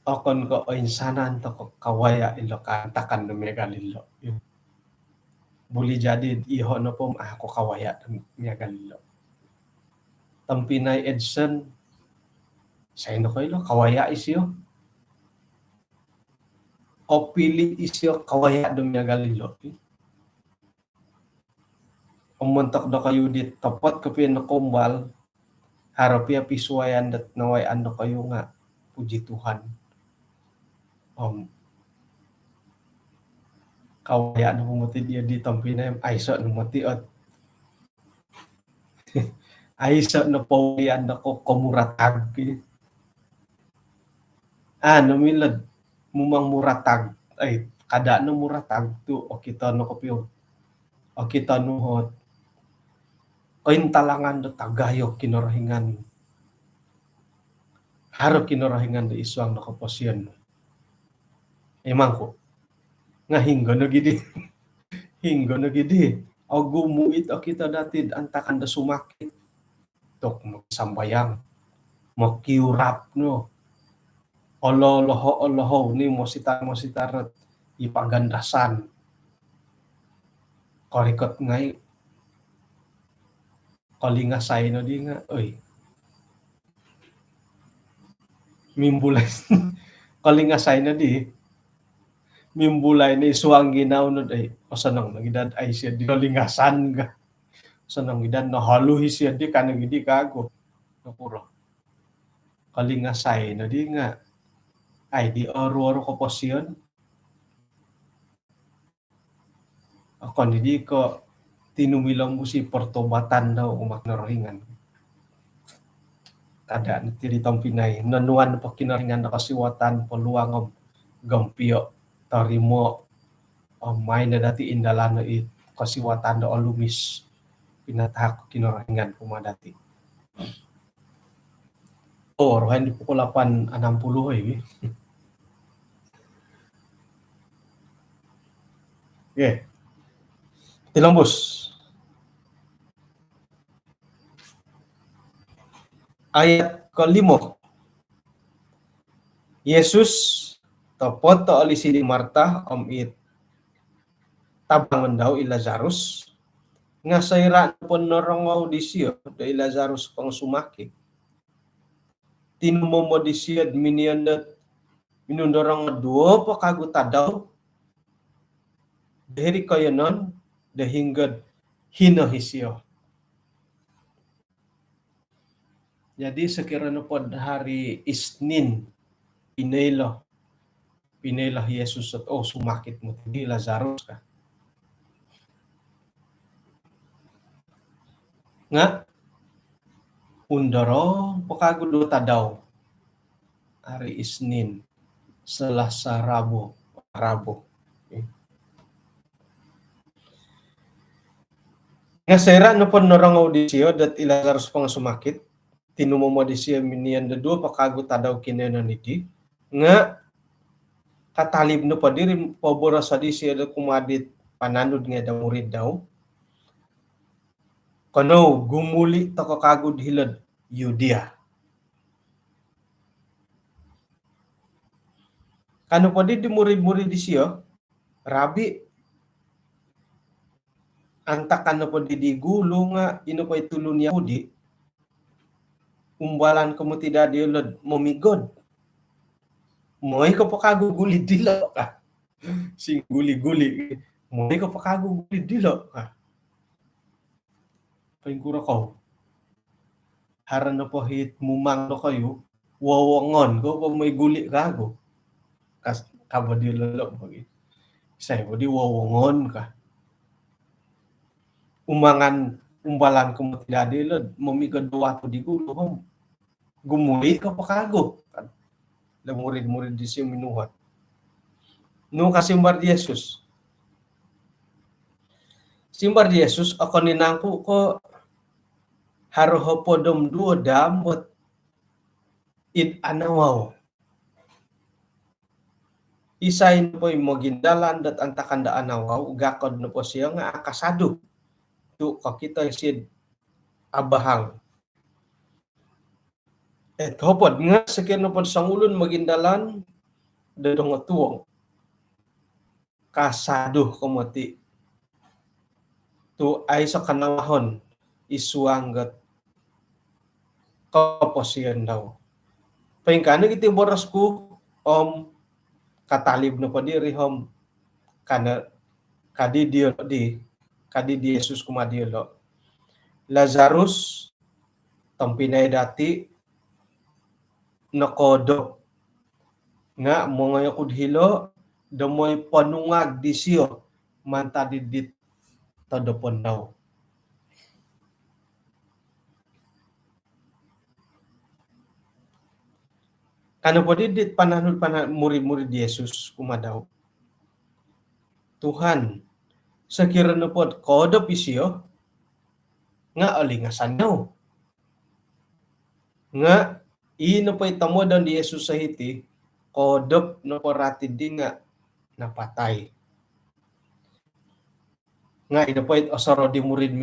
okon ko insanan to ko kawaya ilo kantakan no megalilo. Buli jadi iho no po ako kawaya megalilo. Tampinay Edson sa ino ko ilo kawaya isyo. O pili isyo kawaya do megalilo. Umuntak do kayo dit tapat kapin na kumbal harapia pisuayan dat naway ano kayo nga puji Tuhan. Kawaya na pumuti dia di tampinay ayso na matiot. Ayso na paulian na ko kumuratag. Milad mumang muratag ay kada na muratag to o kita no kopyo o kita nuhot kain talangan do tagayo kinurahingan haro kinurahingan do iswang no kaposyon emang ko nga hinggo no gidi o gumuit o kita datid antakan da sumakit tok magsambayang makiurap no oloho ni mositar ipagandasan korikot ngay kalinga say no di nga oy mimbulay kalinga say no di mimbulay ni suang ginaw no ay osanang nagidad ay siya di lingasan ga osanang gidad no haluhi siya di kanang gidi kago no puro kalinga say no di nga ay di oro ko posyon ako hindi ko tinumilang mo si portobatan daw umaknaringan kada tiritang Pinay nanuan pa kinaringan na kasiwatan peluang gampio tarimo may na dati indalano kasiwatan da alumis pinatahak kinaringan kumadati rohan di pukul 8.60 eh. Okay. Tilambos. Ayat ke-5. Yesus topot to alisi di Marta it tabangan daw i Lazarus nga sayra po norongaw disyo da Lazarus pang sumakit. Tinumomo disyo minionat minundorang duo pa kagutadaw. Dahiri kayo nun, dahinggad hinahisyo. Jadi sekiranya po hari Isnin, pinela Yesus at sumakit mo di Lazarus ka. Nga, undaro pakagudo tadaw hari Isnin, Selasa, Rabu. Okay. Nga sera no po norangaw disyo dat Lazarus pang sumakit, tinumomo disyo minian da dua pakago tadaw kinena niti, nga katalib no pa diri pabora sa disyo da kumadit pananod nga da murid daw, kano gumuli to kakagod hilad Judea. Kano pa di murid-murid disyo, Rabi, antakan na po di gulo nga ino pa itulong niya di umbalan ko mo tidak diulod momigod. Moy ko pa kaguguli dilo ka. Sing guli-guli. Moy ko pa kaguguli dilo ka. Paingkura ko. Haran na po hit mumang no kayo, wawangon ko pa may guli kago. Kas kabadilo lo pagi. Say mo di wawangon ka. Umangan umbalan ko mo tidak diulod momigod duwato di gulo ko. Gumuli ka pa kago. Da murid-murid di siya minuhat. No kasimbar di Jesus. Simbar di Jesus ako ninangku ko haruho podom duo dambot it anawaw. Isain po yung mogindalan dat antakan da anawaw gakod no po siya nga akasado. Tu kakita siya abahang. Et hopod nga sakyan no po sangulon magindalan dadong tuwang. Kasado kumati. Tu ay sa kanawahon isuanggat kaposiyan daw. Paingkano iti boras ko katalib na pa diri kana kadi di Jesus kumadiyolo. Lazarus tampinay dati nakodo nga mga yakudhilo damoy panungag disyo mantadidit tadopon daw. Kano po didit pananod murid-murid Yesus kumadaw. Tuhan, sakirano po kodop isyo nga alingasan daw. Nga ino pa itamo daw di Yesus sa hiti kodop no po ratid di nga napatay. Nga ino pa asaro di murid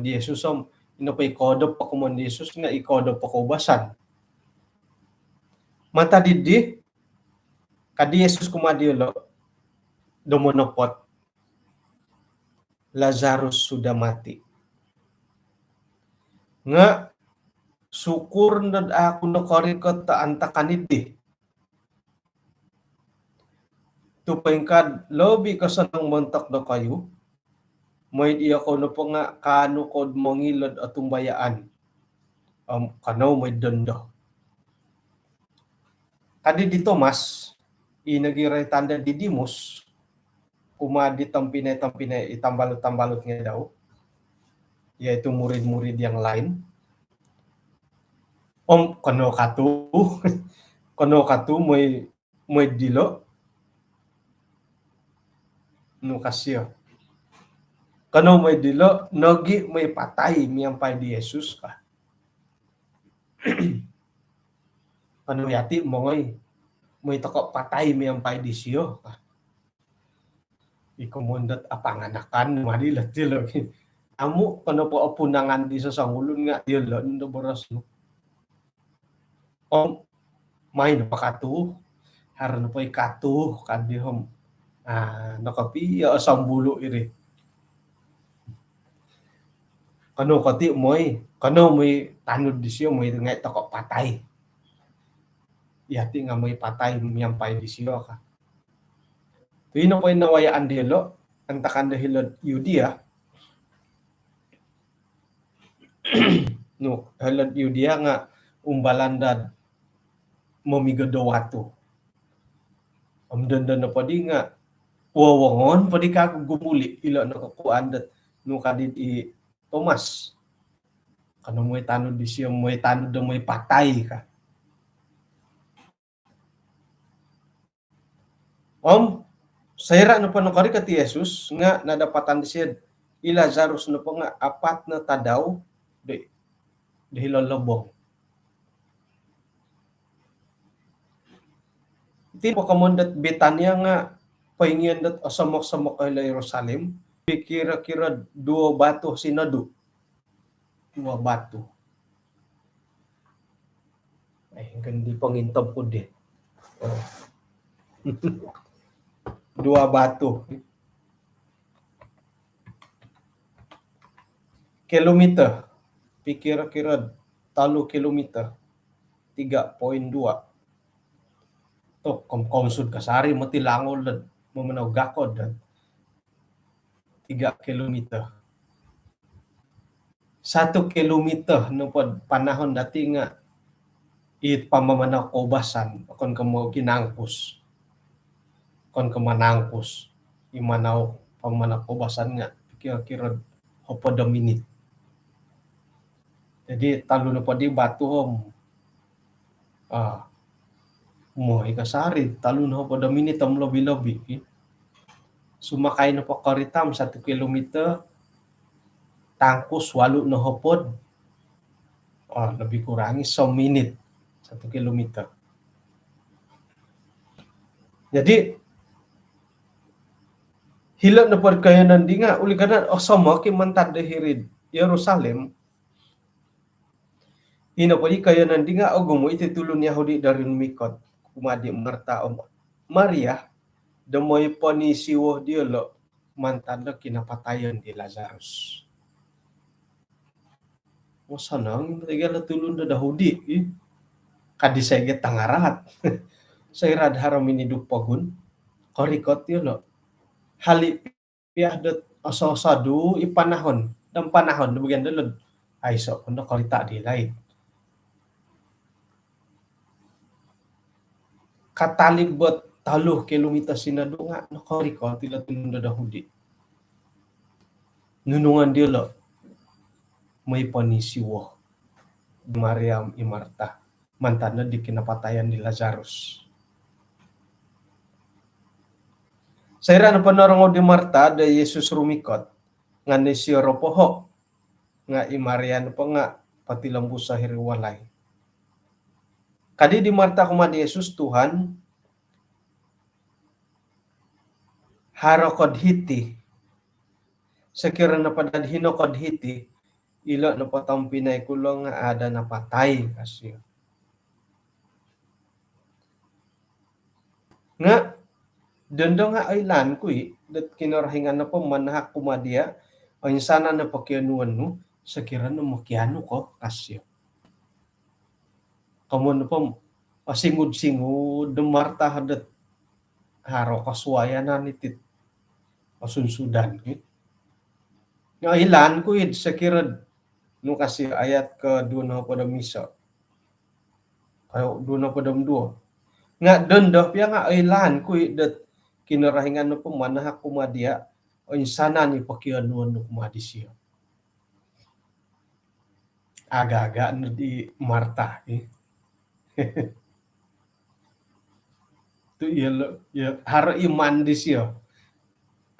Yesus ino pa ikodop pa kumon Yesus nga ikodop pa kubasan. Mata didi kadi Yesus kumadiyolo dumonopot Lazarus sudah mati. Nga syukur na ako nakarikot ta antakanidi. Tupengkad lobi kasanang montak do kayo. May iya ko no po nga kano kod mongilod at tumbayaan. Kanaw may dondo. Kadi di Tomas, inagiray tanda di Dimos, kumadi tampinay, itambalot-tambalot nga daw. Yaitu murid-murid yang lain. Kano katu, may dilo. No kasyo. Kano may dilo, nogi may patay miyampay di Jesus ka. Kano yati mo'y may toko patay miyampay di siyo ka. Ikumundat apanganakan madilat dilo. Amo kano po apunangan di sa sangulon nga dilo no boras no. May napakatu haran po ikatu kadihom nakapiya sambulo iri. Kano kati moy tanud di siyo moy ngay toko patay. Yati nga moy patay miyampay di siyo ka. Tuino po nawayaan dilo antakan dahilod Yudia. No, halad Yudia nga umbalandad momigado wato. Amdandan na padi nga wawangon padi ka gumuli ilo nakakuan dat no kadid i Thomas. Kano mo'y tanod di siya mo'y tanod na mo'y patay ka. Sayra no panukari ka ti Jesus nga nadapatan di siya i Lazarus no po nga apat na tadaw di hilolobong. Iti po kamundat Betania nga pahingian dat asamok-samok kay Jerusalem. Kira-kira 2 bato sinado. 2 bato. Ay, hindi pangintab ko din. 2 bato. Kilometer. Kira-kira 3 kilometer. 3.2. To konsud kasari matilangol dan mamanaw gakod dan 3 kilometer. 1 kilometer no pod panahon dati nga it pamamanaw kobasan kon kamo kinangkus. Kon kamanangkus imanaw pamanaw kobasan nga kira-kira hopo da minute. Jadi talo na pod di batuhom. Mo ikasari talo na hopo da minute am lobi-lobi. Sumakay na po karitam 1 kilometer tangkus 8 na hopod. Lebih kurangi 1 minute 1 kilometer. Jadi hilap na pagkayanan di nga uli kanan osama ki mantad hirid Yerusalem. Ina pali kayanan di nga ogumo iti tulun Yahudi dari mikot kumadi Marta Maria demoy panisiwo diolo mantad kinapatayan di Lazarus. Sanang tigala tulun da Yahudi kadisege tangarat. Sairad haram ini dupagun korikot diolo. Hali piadat asosadu ipanahon dan panahon bagian dalod ay so kuno korita dilay. Katalibot 3 kilometer sinado nga nakoriko tila tulun da Yahudi. Nunungan diolo may panisiwo Mariam i Marta mantan na di kinapatayan ni Lazarus. Sayra na panarangaw di Marta da Yesus rumikot nga ni siya ropoho nga i Maria na pa nga pati lambu sa hiriwalay. Kadi di Marta kuma di Yesus Tuhan harokod hiti sekira na padadhino kod hiti ilo na patang pinay kulong nga ada na patay kasi. Nga dendo nga aylan kuy dat kinarahingan na po manahak kumadia ang sana na pakianuan no sekira na makiano ko kasi. Kamu na po asingud-singud de Marta hadat haro kaswayanan itit asunsudan kuy. Nga aylan kuy sekira no kasi ayat ke 2 na pada misa. Kayo 2 na pada 2. Nga dendo piya nga aylan kuy dat kinarahingan no pamanahak kumadia o insana ni pakianuan no kumadi siya. Aga-aga no di Marta. Tu ya haro iman di siya.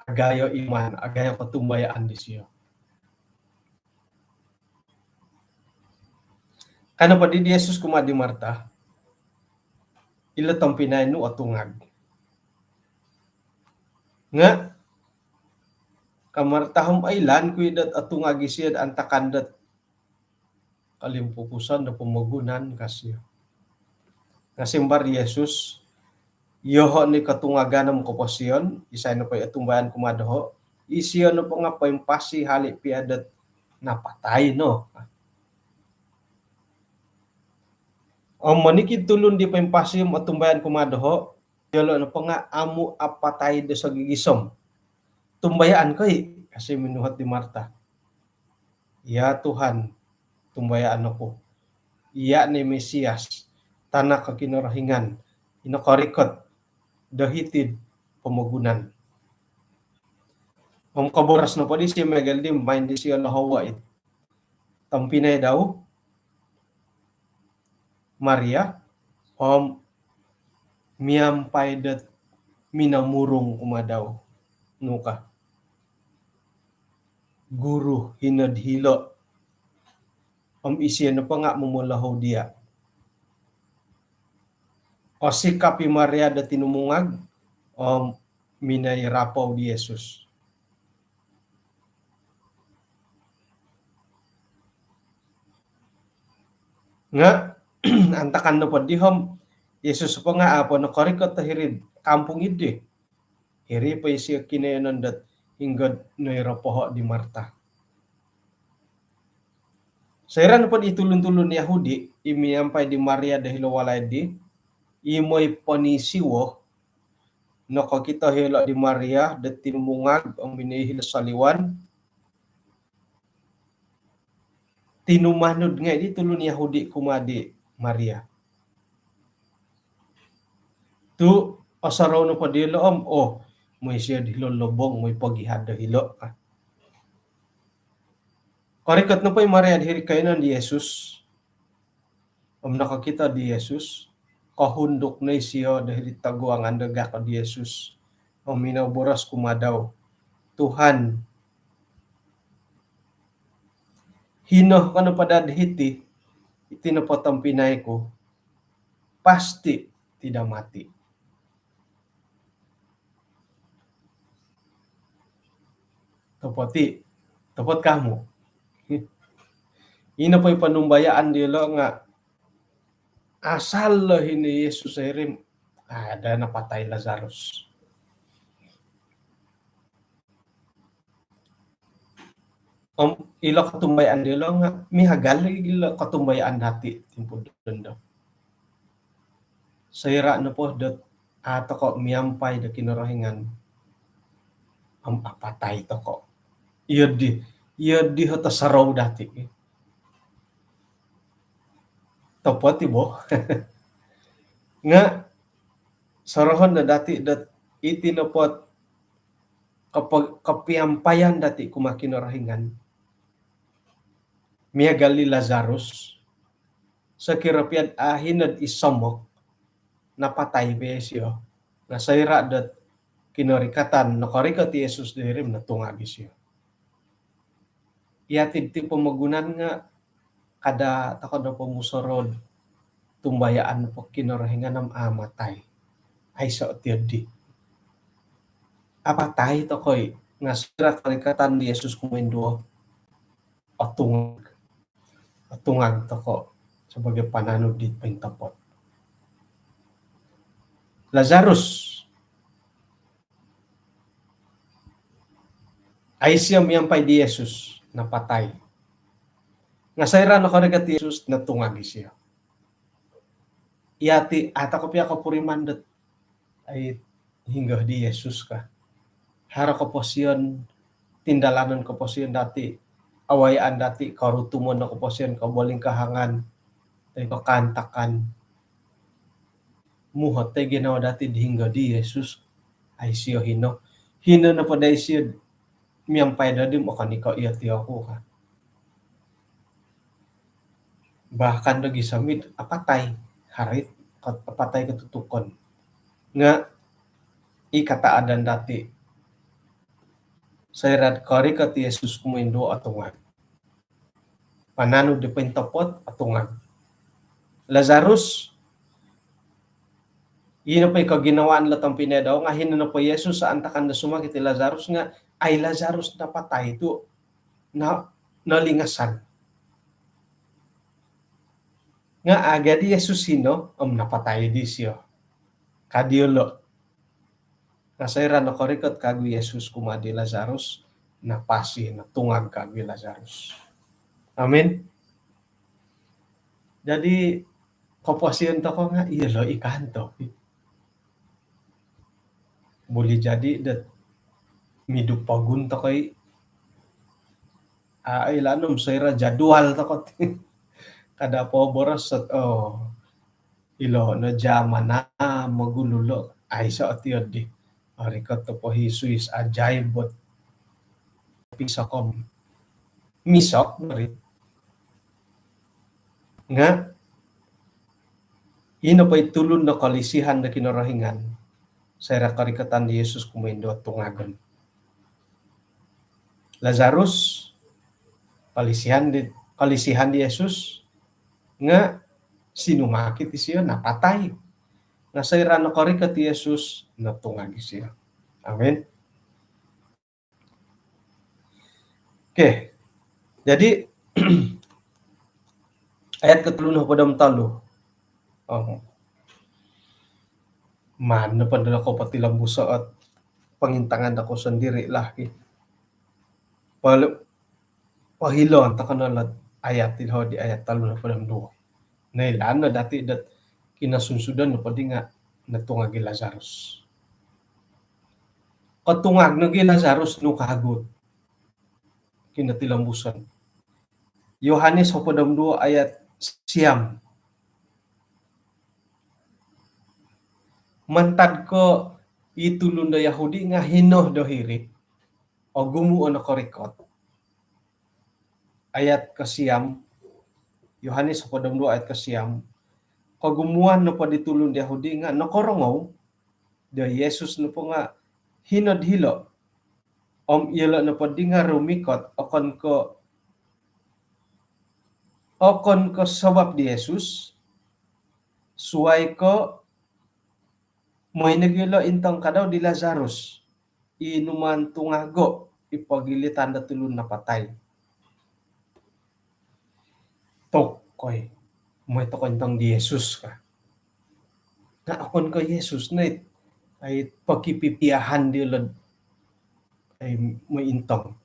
Agayo iman, agayo katumbayaan di siya. Kana pa di Yesus kumadi Marta, ilatang pinay no atungag. Nga, kamartahom aylan kuidat atungag isiyad antakandat kalimpukusan na pumagunan kasyo. Ngasimbar Yesus, yoho ni katungaganam kopasyon, isay na pa'y atumbayan kumadaho, isiyo na po nga paimpasi hali piadat napatay no. Maniki tulun di pempasium at tumbayan kumadoho, yolo na pa nga amu apatay do sa gigisom. Tumbayaan ko kasi minuhat di Marta. Ya Tuhan, tumbayaan ako. Iya ni Mesias, tanah kakinarahingan, inakarikot, dahitid, pamagunan. Kaboras na pa di siya megaldim, main di siya lahawa tampinay daw, Maria, miyampay dat minamurong kumadaw, nuka. Guru hinadhilo, isya na pa nga mumulahaw dia. O sikapi Maria da tinumungag, minayrapaw di Jesus. Nga, antakan na pa dihom, Yesus pa nga apo na karikot tahirid, kampung ide. Hiri pa siya kinayanan dat hinggad nairapaho di Marta. Sairan pa itulun-tulun ni Yahudi, imiyampay di Maria dahil walay di, imoy panisiwo, nakakita hila di Maria, dat tinumungag ang minihil sa liwan, tinumanod nga di tulun ni Yahudi kumadi Maria. Tu asaraw na pa dilo may siya dilo lobong, may paghihada hilo. Karikat na pa yung Maria dihiri kayo di Jesus. Nakakita di Jesus, kahundok na siya dahil tago ang andaga ka di Jesus. Minaburas kumadaw, Tuhan, hino ka na padadhiti, itinapatampinay ko, pasti tidak mati. Tapat kamu. Ina pa panumbayaan dilo nga asal ni Yesus erim ada napatay Lazarus. Ilo katumbayaan dilo nga mihagal ilo katumbayaan dati timpod dondo. Sayra na po dot ato ko miyampay da kinarahingan ang apatay to ko. Iyo di hata saraw dati. Tapos tibo. Nga sarahan na dati dat itinapot kapag kapiampayan dati kumakinarahingan. Miyagali Lazarus sa kirapian hinad isamok napatay besyo. Na sayra dat kinarikatan nakarikat ti Jesus dirim na tungagi siya. Iatid ti pamagunan nga kada takada pamusarod tumbayaan po kinarahingan ng amatay ay sa otiyadi. Apatay to koy nga sira karikatan ni Jesus kumendo atungag to ko sebagai pananod di pintapot. Lazarus ay siyam yampay di Jesus napatay. Nga sayra nakarikat ti Jesus natungagi siya. Iati ata ko piya kapurimandat ay hingga di Jesus ka. Hara ko po siyon, tindalanan ko po siyon dati, awayaan dati, karutumon ako po siyon, kabaling kahangan, tayo kakantakan. Muhat tayo ginawa dati hingga di Jesus ay siyo hino. Hino na po dahil siyo, miyampay na din mo kanikaw iyati ako ka. Bahkan lagi samit, apatay, harit, apatay katutukon. Nga, ikataadan dati, sayrat karikat Yesus kumindo atungan. Panano di pintapot atungan. Lazarus, yun pa ikaginawaan latang pinedaw, nga hino na po Yesus sa antakan na sumakit ti Lazarus nga, ay Lazarus na patay ito, na nalingasan. Nga aga di Yesus hino, napatay di siya. Kadiolo. Nasayra na korikot kagwi Yesus kumadi Lazarus, napasi na tungag kagwi Lazarus. Amin. Jadi komposien to ko nga iya lo ikan to. Boleh jadi dat miduk pagun to kay ilanum sayra jadwal to ko. Kada po boros at ilo na jama na magululo ay sa atiyod di. Arikat to po hisuis ajay bot pisa kom misok na rin. Nga ino pa itulon na kalisihan na kinarahingan sa karikatan ni Jesus kumendo at tungagon. Lazarus kalisihan ni Jesus nga sinumakit siya napatay. Nga sa na karikat ni Jesus natungag siya. Amen. Okay. Jadi ayat ke-10 pada talo. Man na padala ko pati lang busa at pangintangan ako sendiri lah. Pahilon ta kanalat ayat tilho di ayat 10 pada 2. Nailan na dati dat kinasunsudan no padi nga natungag ni Lazarus. Katungag na Lazarus no kahagot kinatilambusan. Yohanes 2 ayat siyam. Mantad ko itulun da Yahudi nga hinoh do hiri o gumuo na korikot. Ayat kasiyam, Yohanes 2 ayat kasiyam, kagumuan no pa ditulun da Yahudi nga nakorongaw da Yesus no po nga hinod hilo ila na pa di nga rumikot okon ko sabab di Jesus suway ko may nagilo intang kadaw di Lazarus inuman tungago ipagilitan da tulun na patay. Tokoy may tokoy intang di Jesus ka. Na akon ko Jesus na ay pagkipipiyahan di lod ay may intong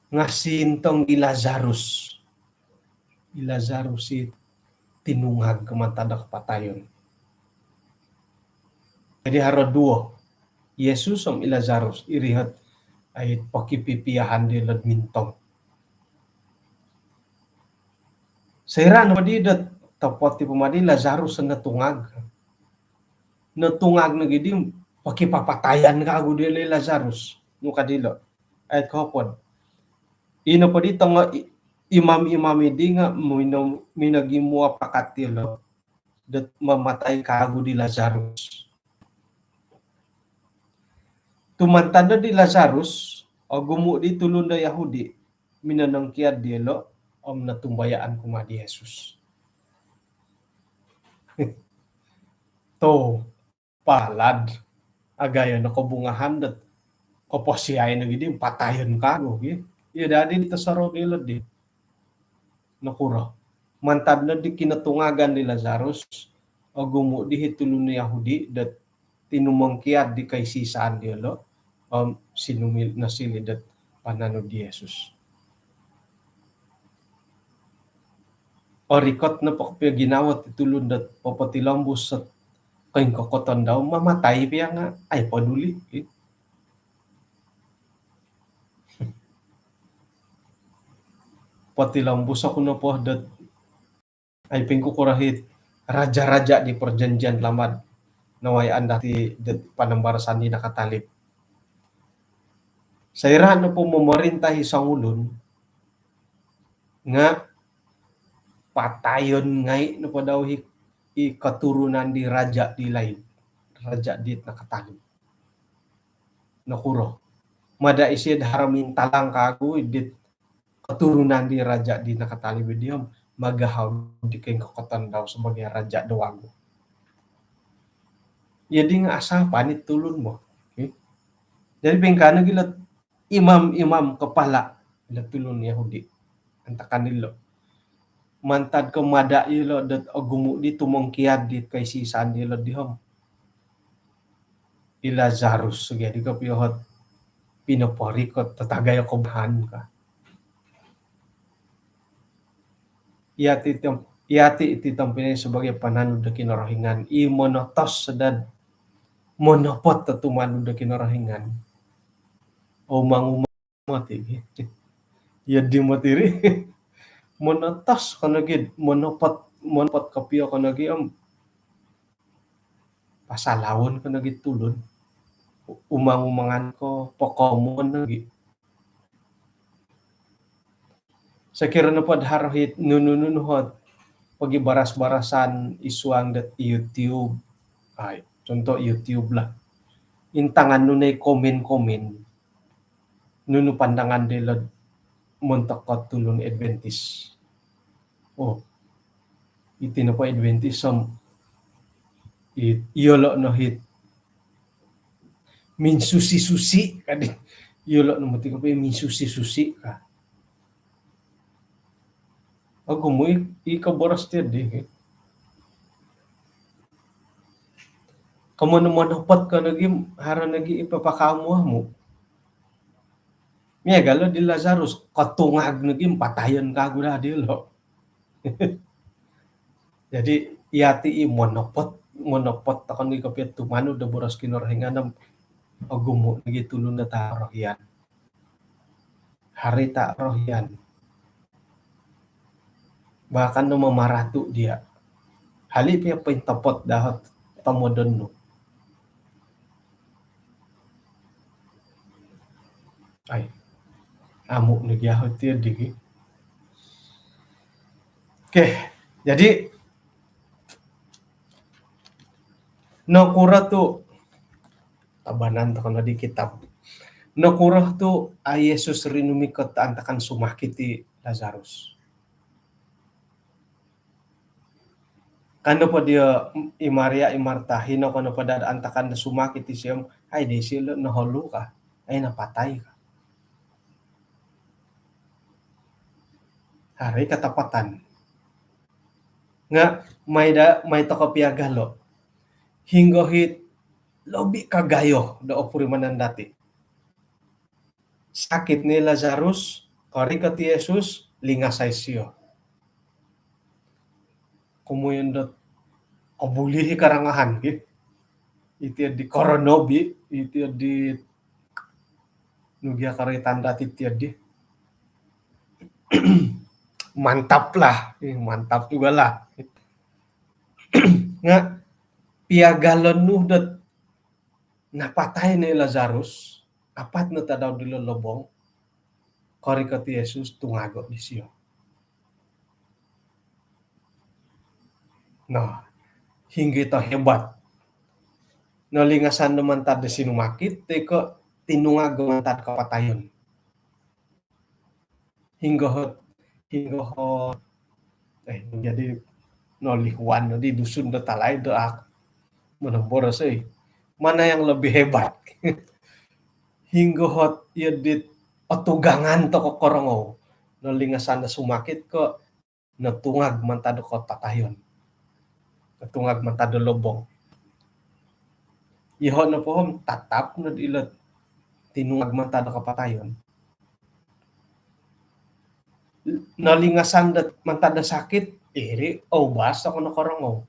nga sintong di Lazarus. Di Lazarus si tinungag kamantadak patayon. Jadi haro duo. Yesus om Lazarus irihat ay pakipipiyahan di lod mintong. Sayra no di dat tapot ti pumadi Lazarus na natungag. Natungag na gidi pakipapatayan ka agud di Lazarus no kadilo. Ay kopon. Ino pa dito nga imam-imam di nga minagimua pakatilo dat mamatay ka agud di Lazarus. Tumantanda di Lazarus o gumu di tulun da Yahudi minanangkiad di lo om natumbayaan kuma di Jesus. To palad agayon na kabungahan dat kaposiyay na gidi patayon ka go gi. Iya dadi dito sa rodilod di nakura. Mantad na di kinatungagan ni Lazarus o gumu di hitulun ni Yahudi dat tinumangkiad di kay sisaan di lo sinumil na silidat pananod di Jesus. Orikot na po ginawat itulun dat papatilambos sa kayong kokoton daw, mamatay piya nga, ay paduli. Patilambos ako na po dat ay pingkukurahit raja-raja di perjanjian lamad nawayaan dati dat panambarasan di nakatalip. Sa ira na po mamarintahi sa ulon nga patayon ngay na po daw ikaturunan di raja di lain. Raja di nakatalip. Nakuro. Mada isid haramin talang kago dit katurunan di raja di nakatalip diyom magahaw di kayong kakotan daw sebagai raja dawago. Jadi nga asapan itulun mo. Okay? Jadi bingkano gilat imam-imam kepala ila tulun Yahudi. Antakan nilo. Mantad ko mada ilo dat agumu di tumongkiad di kay sisan ilo dihom. Lazarus sugi di ko piyot pinaporikot tatagay ako bahan ka. iati iti tampinay sebagai pananu da kinorohingan i monotos sedad monopot tetumanu da kinorohingan omang mati ya di matiri monotos kono gid monopot kapio kono gi om pasalawon kono gid tulun umang-umangan ko pokomon lagi sekiranya pod harohit nununuhot pagi baras-barasan isuang dat YouTube ay contoh YouTube lah intangan nunay komen-komen nunu pandangan dela montakot tulun Adventist oh iti na po Adventism iyolo no hit min susi-susi kadin iyolo no mati ko pa min susi-susi ka ako mo ikaboras tiyan di kamu naman ka nagi hara nagi ipapakamuha mo miya galo di Lazarus katungag nagi patayon ka gula di lo jadi iati monopot takon nagi kapiat tumano da boras kinorhinganam agumo nagi tulun na ta rohyan harita rohyan bahkan no mamaratu dia halip ya pintapot dahot pamodon no ay amo nagyahot tiya digi oke jadi no kura tu tabanan to kono di kitab no kura tu ay Yesus rinumikot antakan sumakiti Lazarus kano pa dia i Maria i Marta hino kano pa da antakan na sumakiti siyam ay di sila naholo ka ay napatay ka hari katapatan nga may takapiagalo hinggo hit lobi kagayo da opurimanan dati sakit ni Lazarus kari ka ti Jesus lingasay siyo kumuyon dot abulihi karangahan git iti di koronobi iti di nugya karitan dati ti di mantap juga lah nga piagalon nuhdot napatay ni Lazarus apat na tadaw di lolobong kari ka ti Jesus tungago di siyo no hinggi to hebat no lingasan naman tad sinumakit teko tinungago man tad kapatayon hinggo jadi no lihuan no di dusun do talay do ak meneboros mana yang lebih hebat hinggo hot yedit otugangan to kokorongo no lingasan na sumakit ko natungag man tad ko patayon natungag man tad lobong iho na pohom tatap no ilat tinungag man tad kapatayon nalingasan dat mantada sakit iri basta ko nakarangaw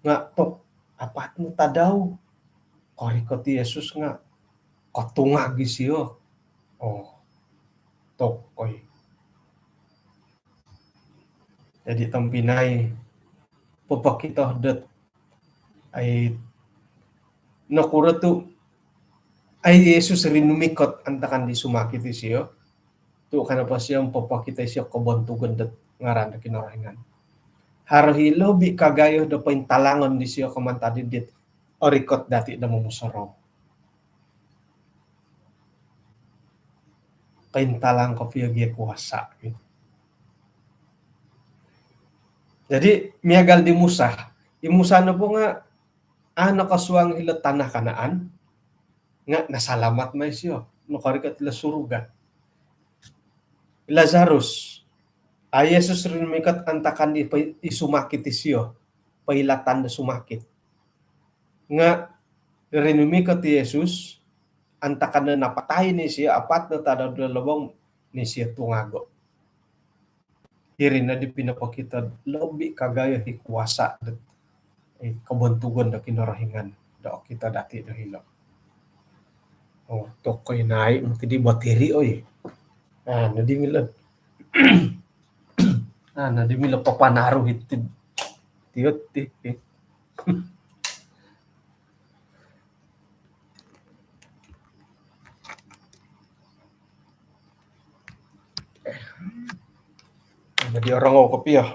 nga to apat mo tadaw kari ko ti Jesus nga katungag siyo tokoy jadi tampinay papakita dat ay nakura to ay Jesus rinumikot antakan di sumakit siyo tu kana pa siyang papakita siya kabontugan dat ngaran na kinarahingan. Harhi lobi kagayo da paintalangon di siya kamantadi dit orikot dati da mamusaraw. Paintalang ko piyagi kuwasa. Jadi miagal di Musa. Di Musa na po nga nakasuang hila tanah Kanaan nga nasalamat may siya. Nakarikat ila surugan. Lazarus, Yesus rin mikat antakan isumakit siyo, pailatan na sumakit. Nga, rin mikat Yesus, antakan na napatay ni siya, apat na tadaw dalawang ni siya tungago. iri na di pinapakita lobi kagaya hi kuasa dat kabantugan da kinarahingan da kita dati da hilo. Oh, tokoy naik mati di bateri oy. Nadi milad. Nadi milad papanaruh itu tiot ti. Jadi orang ko kopi ya.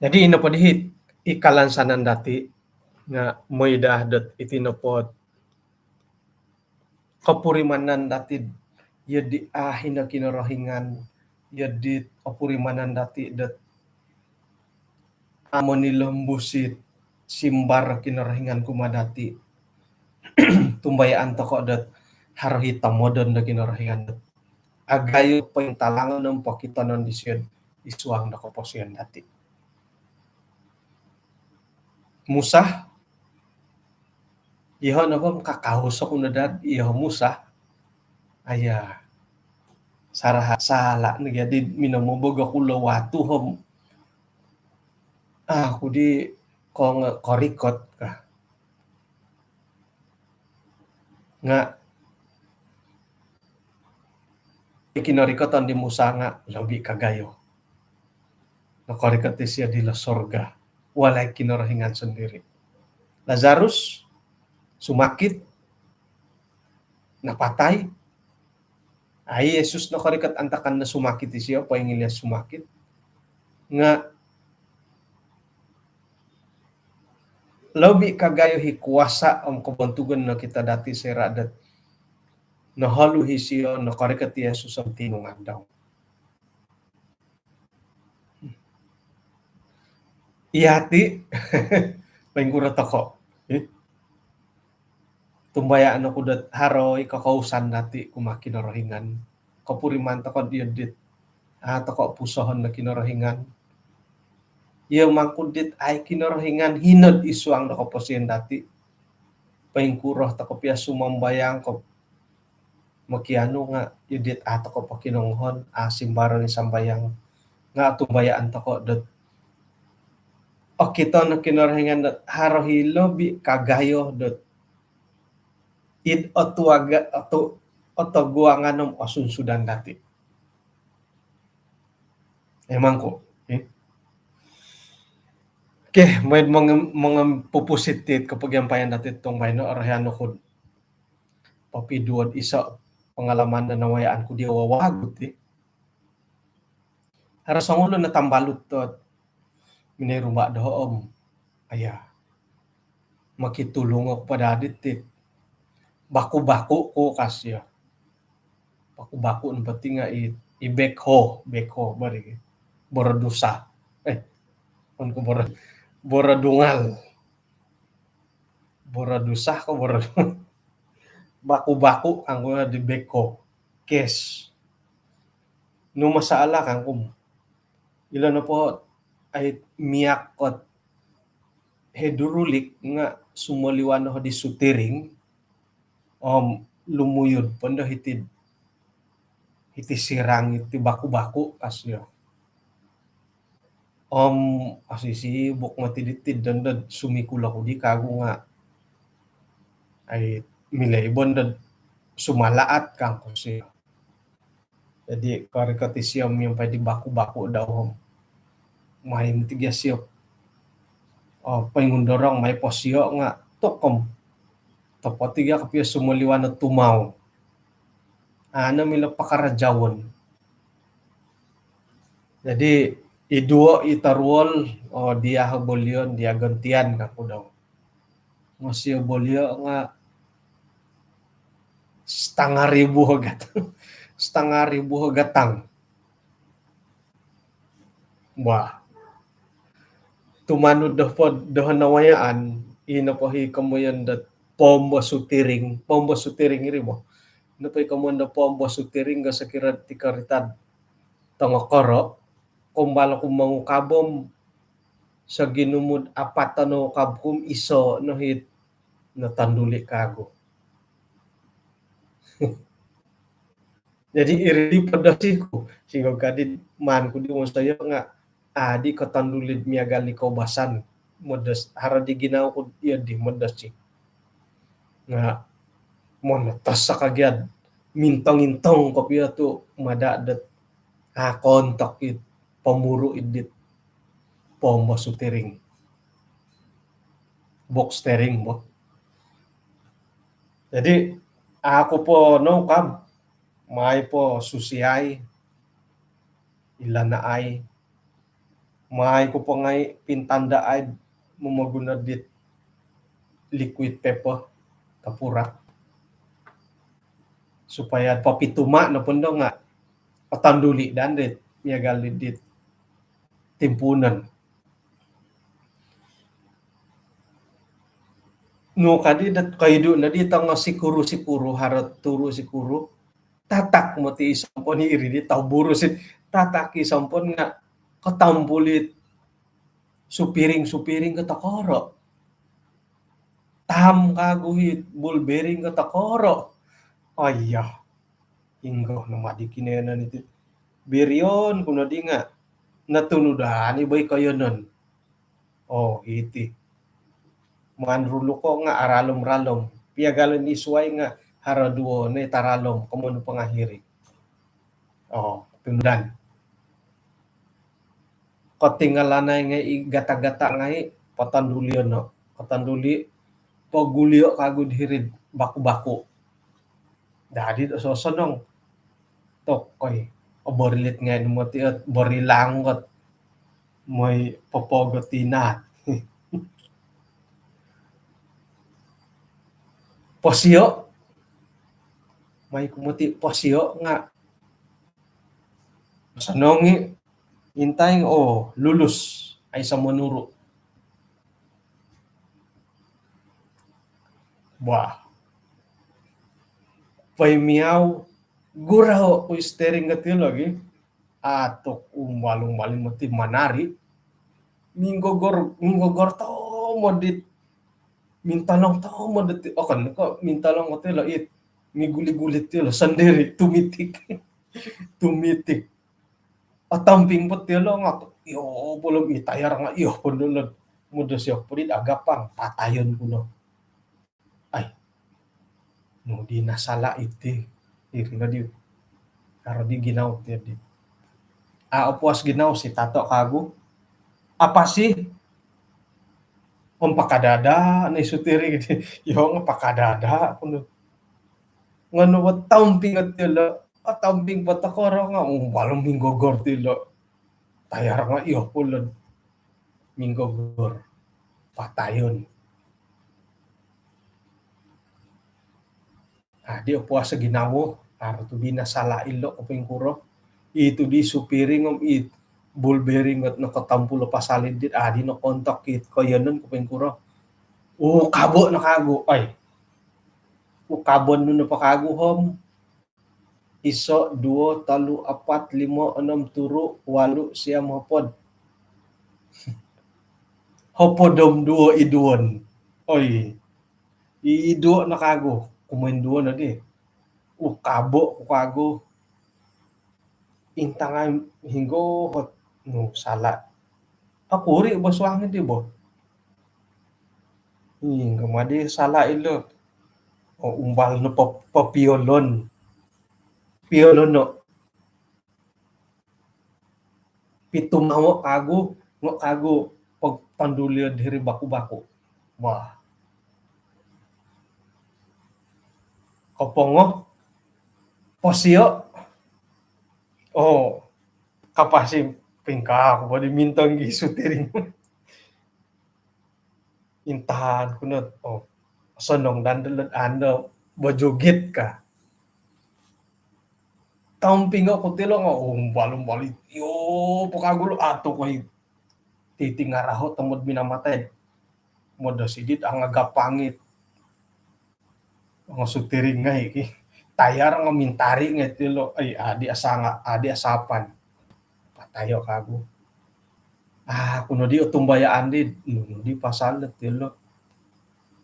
Jadi ino pa dihit ikalansanan dati nga moydah dat itinopod kapurimanan dati yadi ahina kinarahingan yadi kapurimanan dati dat amo nilembusit simbar kinarahingan kumadati tumbayaan toko dat haro hitam modern da kinarahingan dat agayo pa yung talangan ng pakitanan disyan isuang da kaposian dati musah iho na pam kakahusok na dat iho musah aya saraha sala nagyadi minamuboga kulo watu hom kudi kong korikot ka nga ikinorikotan di musa nga labi kagayo nakorikot siya di la sorga walay kinarahingan sendiri. Lazarus sumakit napatay ay Yesus nakarikat antakan na sumakit siya paingin niya sumakit nga labi kagayo hi kuasa ang kabantugan na kita dati sa radat nahaluhi siya nakarikat ni Yesus ang tinungan daw. Iyati paingkurat ako tumbayaan ako dat haroy kakausan dati kumakinarahingan kapuriman tako diadit tako pusohon na kinarahingan yung mangkudit ay kinarahingan hinod isuang nakaposien dati paingkurah tako pia sumambayang ko makiano nga yudit ato ko pakinonghon simbaran ni sambayang nga tumbayaan tako dat kita na kinarahingan dat harohilo bi kagayo dat id otuaga oto guangan ng asunsudan dati. Emang ko. Okay, may mga pupusitit kapag yan pa yan dati itong may no arahano ko papiduad isa pengalaman na nawayaan ko di wawagot Hara sa ulo na tambalot to miniruma doom. Aya. Makitulong ako padadit baku-baku ko kasya. Baku-baku ng pati nga ibekho bari boradusa. Ano ko boradungal. Boradusa ko baku-baku ang wala di beko kes. No masaala kang ilan na po ay miyakot hedurulik nga sumaliwan ako di sutiring lumuyod panda hiti sirang iti baku-baku kasyo asisibok matiditid dandad sumikula ko di kago nga ay milaybon dad sumalaat kang kasi jadi karikatisiyam yung pwede baku-baku daw may mitigyasyo paingundorong may posyo nga tokom tapatiga kapya sumaliwan na tumaw mila pakaradjawon jadi iduo itarwol dia habolyon dia gantian kako daw masyo bolyo nga 100,000 hagatang wah tumanod daw po daw nawayaan inapahi kamoyan dat pombo sutiring iri mo napahi kamoyan da pombo sutiring ga sakirat ti karitad tangokoro kumbala kung mangukabom sa ginumud apat no kabkum iso no hit natanduli kago Jadi iri pedasiku singgo kadi manku di saya nga adi ketandulit miagali ko basan modes hara di ginaw ko iya di modes sih nga mon tas sa kagyad mintong-intong ko piya tu madadat kontak it pamuro idit pombo sutiring box steering mo. Jadi ako po no kam may po susiyay ilan na ay may ko po ngay pintanda ay mumaguna dit liquid paper kapurak supaya papituma na pundo nga patanduli dan dit niya galit dit timpunan no kadi dat kaydo na di nga sikuru harat turu sikuru tatak mo ti isampon iri di tauburo sit tataki sampon nga katambulit supiring katakoro tam kaguhit bulbering katakoro ayah inggo na madikinenan iti birion kuno di nga natunudan ibay kayo nun iti manrulo ko nga aralom-ralom piagalon isway nga haraduo na taralom kumuno pangahiri tundan katingalanay nga gata-gata nga patanduli no patanduli pagulio kagud hirid baku-baku dadi so sonong tokoy borilit nga mo ti at borilangot may popogotina posio may kumuti posio nga sanongi intay lulus ay sa manuro pay miyaw guraw o steering nga lagi atok umbalong-baling mo ti manari minggogor to modit mintalong to modit okan ko mintalong ko tilo it migulit-gulit tilo sandiri tumitik atamping po tilo nga yo pulong itayar nga yo pundulod mudos yo pudit agapang patayon kuno ay no di nasala iti irina di karo di ginaw ti di opuas ginaw si tato kagu apa sih pakadada na isutiri yo nga pakadada kuno ngano wat tamping at tilo tamping patakoro nga balong minggogor tilo tayar nga iyo pulod minggogor patayon di opuas sa ginawo para to di nasala ilo kuping kuro itu di supiring it bulbering at nakatampulo pasalid dit di no kontak kit ko yanon kuping kuro kabo na kago ay kabon no pakago hom 1, 2, 3, 4, 5, 6, 7, 8, 9 hopod hopodom 2 iduon oy ido na kago kumain duo na di kabo kago intangay hinggo hot no sala akuri baswangin di bo madi sala ilo umbal no papiolon no pitumawo kago pag pandulyo diri baku-baku kopongo posio kapasi pingka ako ba di mintang gisutiring intahan kunot sonong dandalad ando bojogit ka tamping ako tilo nga balong-balik yo pakagulo ato koy titingaraho tamod minamatay moda sidit ang agapangit ang sutiring nga tayar nga mintari nga tilo ay adi asapan patayo kago kuno di utumbayaan di pasalet tilo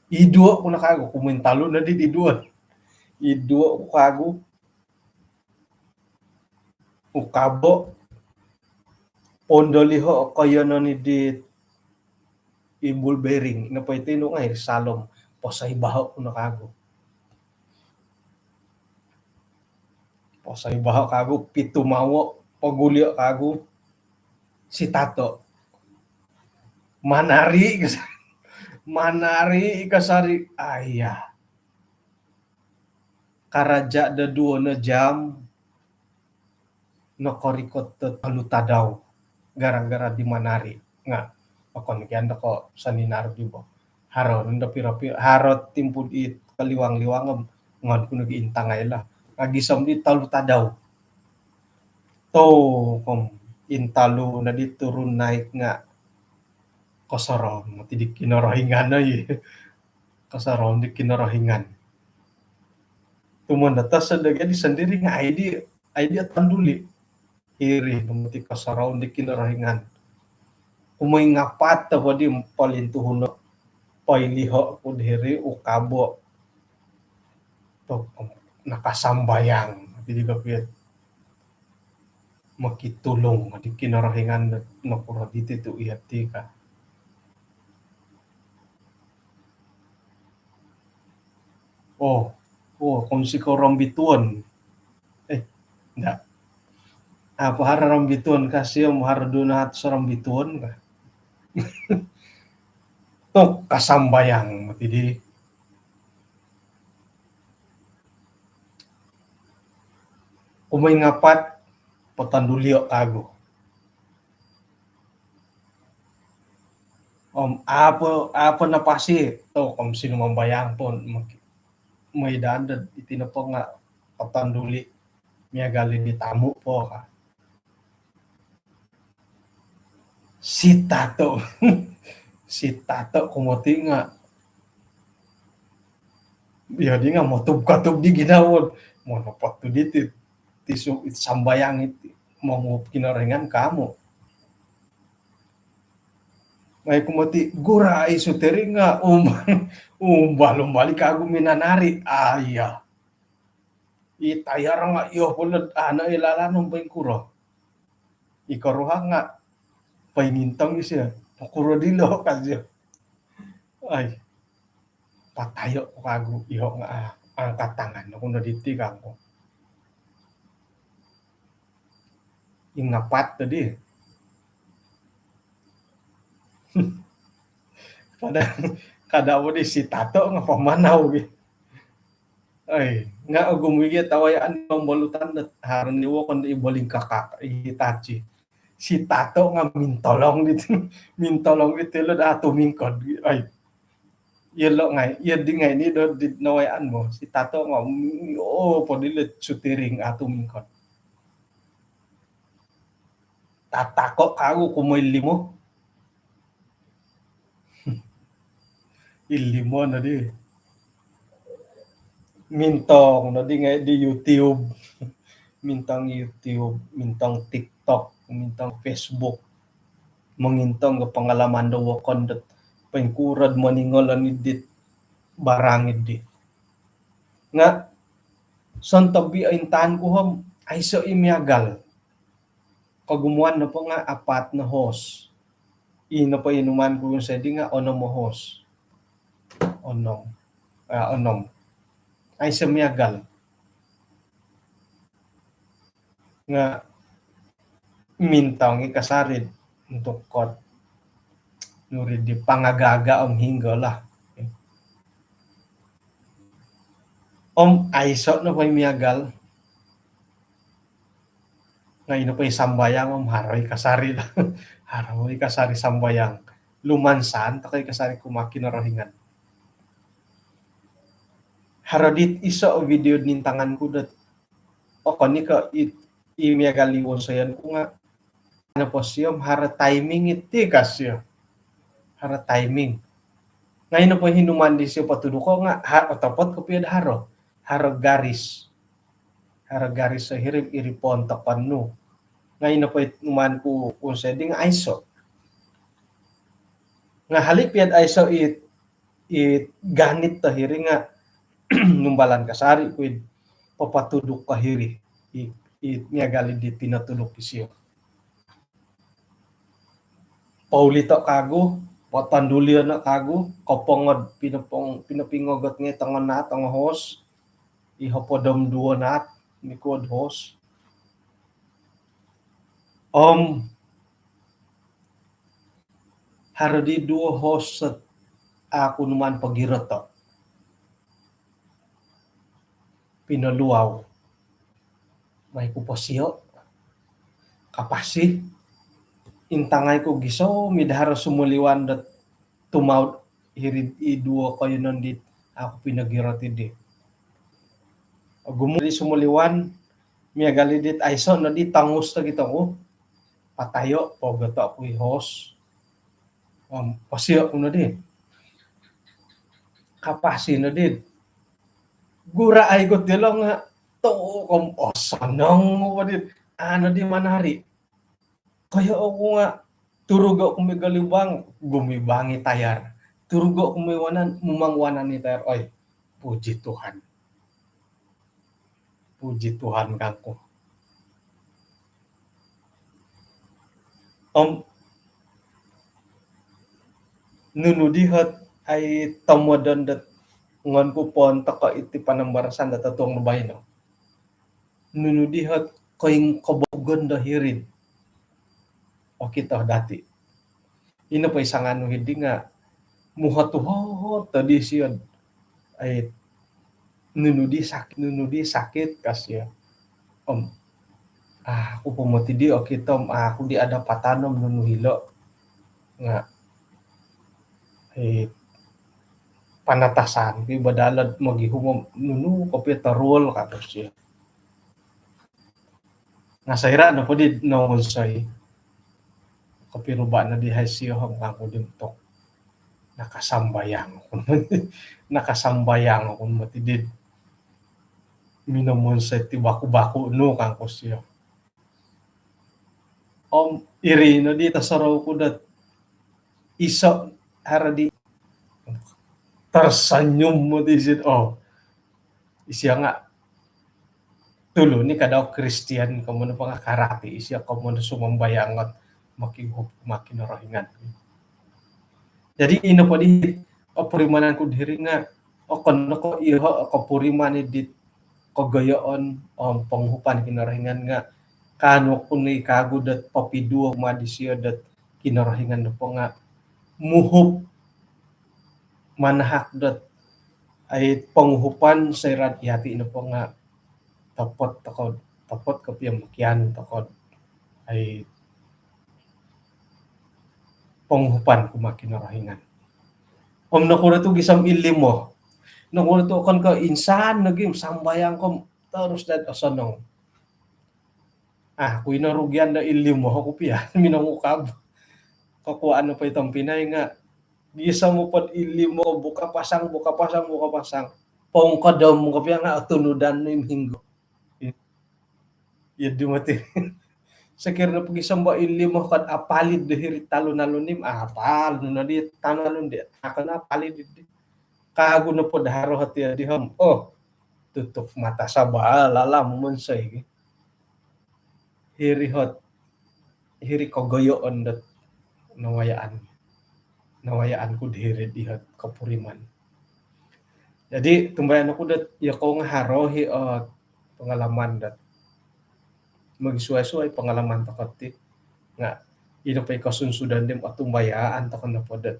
iduo ko na kago kumintalo na di iduo ko kago ukabo pondoliho kaya ni di ibul bearing na pa ito nung ay salom posay baho kuno kago. Posay baho kago pitumawo pagulyo kago si Tato. Manari kasari ayah. Karaja da 2 na jam no korikot talutadaw gara-gara di Manari nga akon gyanda ko saninar dibo haro nda pira-pira haro timpud it kaliwang-liwangem ngon kuno giintang ay la agisam di talutadaw to kom intalu na di turun naik nga kosorom mati di kinorohingan ay kosorom di kinorohingan tumun atas sadagya di sendiri nga ID tanduli iri mati kosorom di kinorohingan umay ngapat ta di palintuhuno pailiho ko diri ukabo to nakasambayang di kapit makitulong di kinarahingan no pura dito tu iati ka kung si ko rambituan enggak apa hara rambituan kasi yung hara dunat sa rambituan ka to kasambayang matidi umay ngapat patandulyo kago apa na pasi to kung sino mambayang po may dandad itino po nga patanduli miya galing di tamu po ka si Tato si Tato kumoti nga ya di nga matub-katub di ginawon mo napatu dito tisu sambayang iti mo kinaringan kamo may kumoti gura isuteri nga balong-balik kago minanari aya itayar nga iyo pulad ana ilalanong pa yung kuro ikaruha nga painintang isya kuro dilo kasi ay patayo ko kago iyo nga ang katangan ako na ditigang ko yung ngapat tadi kada mo di si Tato nga pamanaw ay nga gumigi tawayaan ng balutan at haran niwo kon iboling kakak itachi si Tato nga mintolong dito lo ato mingkod ay yelo nga di nga ni do di nawayaan mo si Tato nga podilet sutiring ato mingkod tatako kago kumoy limo ilimo na di mintong na di nga di YouTube mintang YouTube mintang TikTok mintang Facebook mangintong ga pangalaman do wakon dat pangkurad maningol ani dit barangid di nga son tabi aintan ko ham ay so imiagal kagumuan na po nga apat na host ina pa inuman ko yung sedi nga onom mo host onom ay sa miagal nga mintang ikasarid untuk kot nuri di pangagaga hingga lah aiso na pa miagal ngayon na pa sambayang haroy kasari haroy kasari sambayang lumansan takay kasari kumaki na rohingan harodit iso video nintangan ko dat kani ka imiagaliwon sayan ko nga ano po siyom hara timing iti kasyo hara timing ngayon na po hinuman di siya patudo ko nga otapot ko piyad haro garis sa hirip iripon tapan no ngayon na po hinuman ko kung sa di nga aiso nga halip yan aiso it ganit tahiri nga numbalan kasari kwid papatudok kahiri Itnya gali di tinatulog siya. Paulito kagu, potandulia na kagu, kopongod pinapingogot nga tangon na tong host, ihopodom duo na ni kod host. Hardi duo host sa ako naman pagirot to. Pinaluaw. May kuposiyo. Kapasi. Intangay ko giso, midhara sumuliwan dat tumaw hirid iduo kayo nandit ako pinagirot di. Gumuli sumuliwan, miya galidit ayso na di tangus na gito ko. Patayo, pogato ako host. Pasiyo ko na din. Kapasi na din. Gura ay ko dilong nga to kom osanong mo din. Ano di manari. Kaya ako nga turug ako may galibang gumibangi tayar. Turug ako may mumangwanan ni tayar. Oy, puji Tuhan. Puji Tuhan kako. Nunudihat ay tamodan dat ngon kupon taka iti panambarasan dat atong nabay no. Nunudihat koing kabogon da hirid. O kita dati. Ino pa isang ano hindi nga muhatuho tadi siya ay nunudi sakit kasi ako pumati di o kita ako di ada patanom nunuhilo nga panatasan kay badalad magihumom nunu kapitarol kato siya. Nasayra na po di nonsay kapiruba na di hay siya hanggang ko din to nakasambayang akong matidid minamonsay ti baku-baku no kang ko siya. Iri no di tasaraw ko dat isa haradi tersanyum mo di sit isya nga tulo ni kadaw Kristiyan kamo na pangakarati isya kamo na sumambayangat makinarahingan. Jadi ino pa di purimanan ko diri nga kono ko iho kapuriman dit kagayon panghupan kinarahingan nga kano kunay kago dat papiduo madisya dat kinarahingan na po nga muhup manahak dat ay panghupan sa radyati na po nga tapot kapiyang makyan takod ay panghupan kumakinarahingan. Nakuna to gisam ilimo. Nakuna to kan ka insan naging sambayang kom terus dat asanong. Kuy narugyan na ilimo ako piya minangukab. Kakuha ano pa itong Pinay nga gisa mo pod ilimo buka pasang. Pangkadam mo kapya nga atunudan no yung hinggo. Yadi mati. Sakir na pagisang ba ilimo kad apalid dihiri talo-nalonim apal no na di tanalon di akan apalid di kago na pod haro hati diham tutup mata sa lalam monsay hiri kogoyoon dat nawayaan ko dihiri dihat kapuriman. Jadi tumbayan ako dat ya ko nga harohi pengalaman dat magsuay-suay pengalaman takati nga ino pa kasunsudan dim at tumbayaan takon na po dat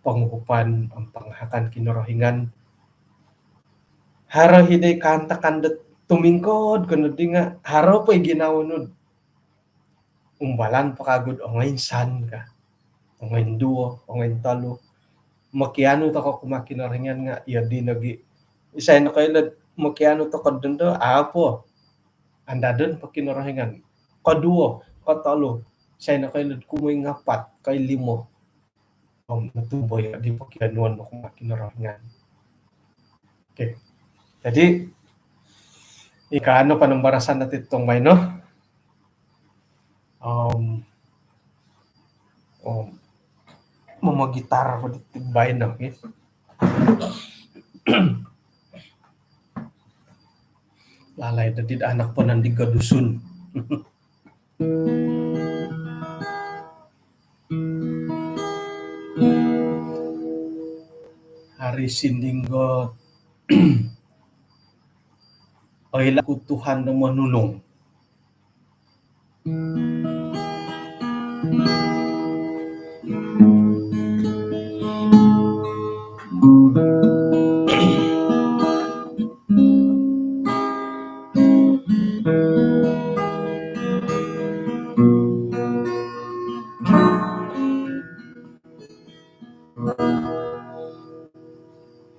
panghupan ang panghakan kinarahingan haro hiday kantakan dat tumingkod kuno di nga haro pa ginawunod umbalan pakagod ngayon san ka ngayon duo ngayon talo makiano ta ko kumakinaringan nga iya di nagi isay na kayo makiano ta kadendo apo anda doon pakinarahingan kaduo katalo isay na kayo kumoy ngapat kay limo natuboy di pakianuan mo kumakinaringan. Okay. Jadi ikaano panambarasan natin itong may no mamagitar ko dito bay no lalai dadid anak panan di gadusun. Hari sindinggot oila ku Tuhan na manulong.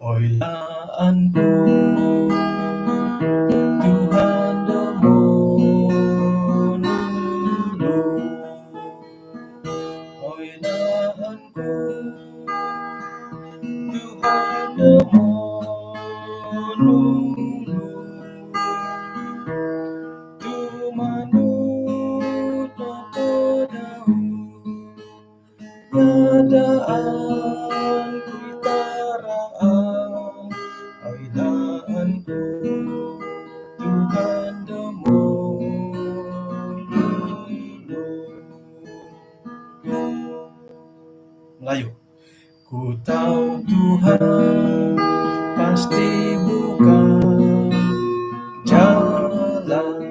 Oilaan ko Tuhan na manulong. Oilaan ko Tuhan na manulong. Tumanod na panahon, dadaan ko'y taraan. Oilaan ko Tuhan na manulong. Melayu. Ku tahu Tuhan pasti buka jalan.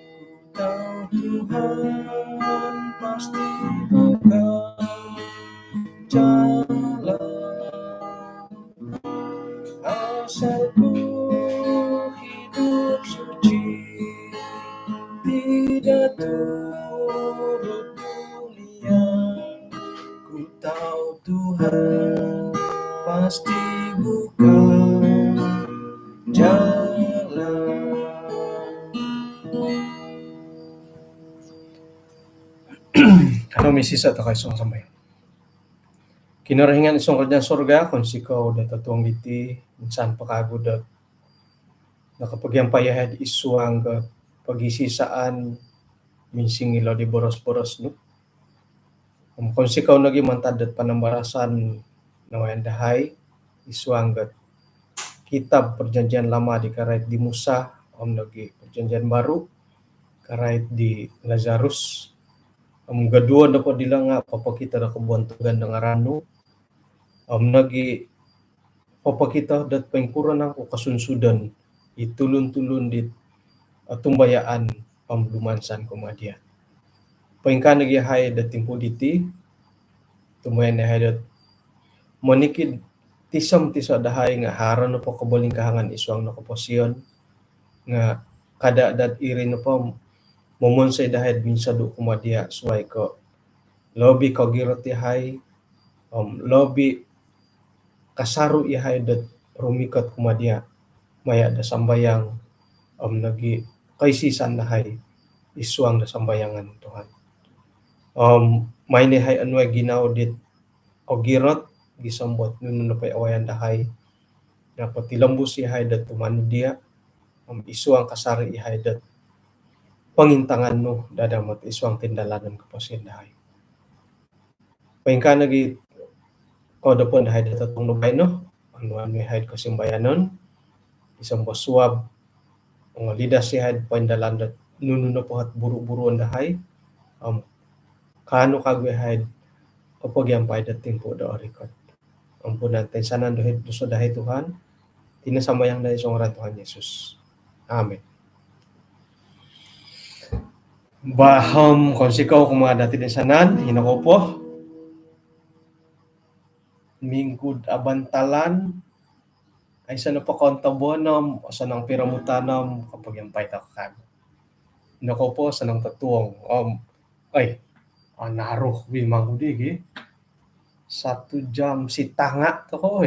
Ku tahu Tuhan pasti buka jalan. Asal ku hidup suci, tidak turut dunia. Ku tahu Tuhan pasti buka jalan. Ano may sisa to kay isong samay. Kinarahingan isong radyang sorga kung sikaw da tatuang iti insan pakagudat nakapagyampayahad isuang pagisisaan minsing ilaw di boros-boros no. Kung sikaw naging mantadat panambarasan nawayan dahay isuang kitab perjanjian lama di karait di Musa nagi perjanjian baru karait di Lazarus gadua dapat dilang nga papakita da kabuantugan ng arano nagi papakita dat pengkuran ako kasunsudan itulun-tulun di tumbayaan pamlumansan kumadia. Pengka nagihay dat timpo diti tumayan na hadat monikid tisam tisa dahay nga haran na po kabaling kahangan isuang nakaposyon nga kada dat iri na po momonsay dahay binsado kumadia suway ko lobby kagirot yahay lobby kasaro yahay dat rumikat kumadia maya da sambayang nagi kaisisan dahay isuang da sambayangan Tuhan. May nihay anway ginaw dit ogirot gisambot nuno na pay awayan dahay na patilambus yahay dat tumano dia isuang kasari yahay dat pangintangan no dadamat isuang tindalanan kapasin dahay. Pengka nagi koda po dahay dat atong nubay no anuan yahay kasimbayanon isang basuab ang lidas yahay pandalan dat nuno na po at buru-buruan dahay kano kagwehad kapag yampay dat timpo da orikot. Ampunan tayo sanan dohit duso dahay Tuhan, tinasamayang dahi sa ngaran Tuhan Yesus. Amen. Baham kung sikaw kung mga dati din sanan, hinako po. Mingkud abantalan, ay sa napakontabonam, o sa nang piramutanam kapag yampay takakag. Hinako po sa nang tatuong, naruh bimang hudig 1 jam si tanga to ko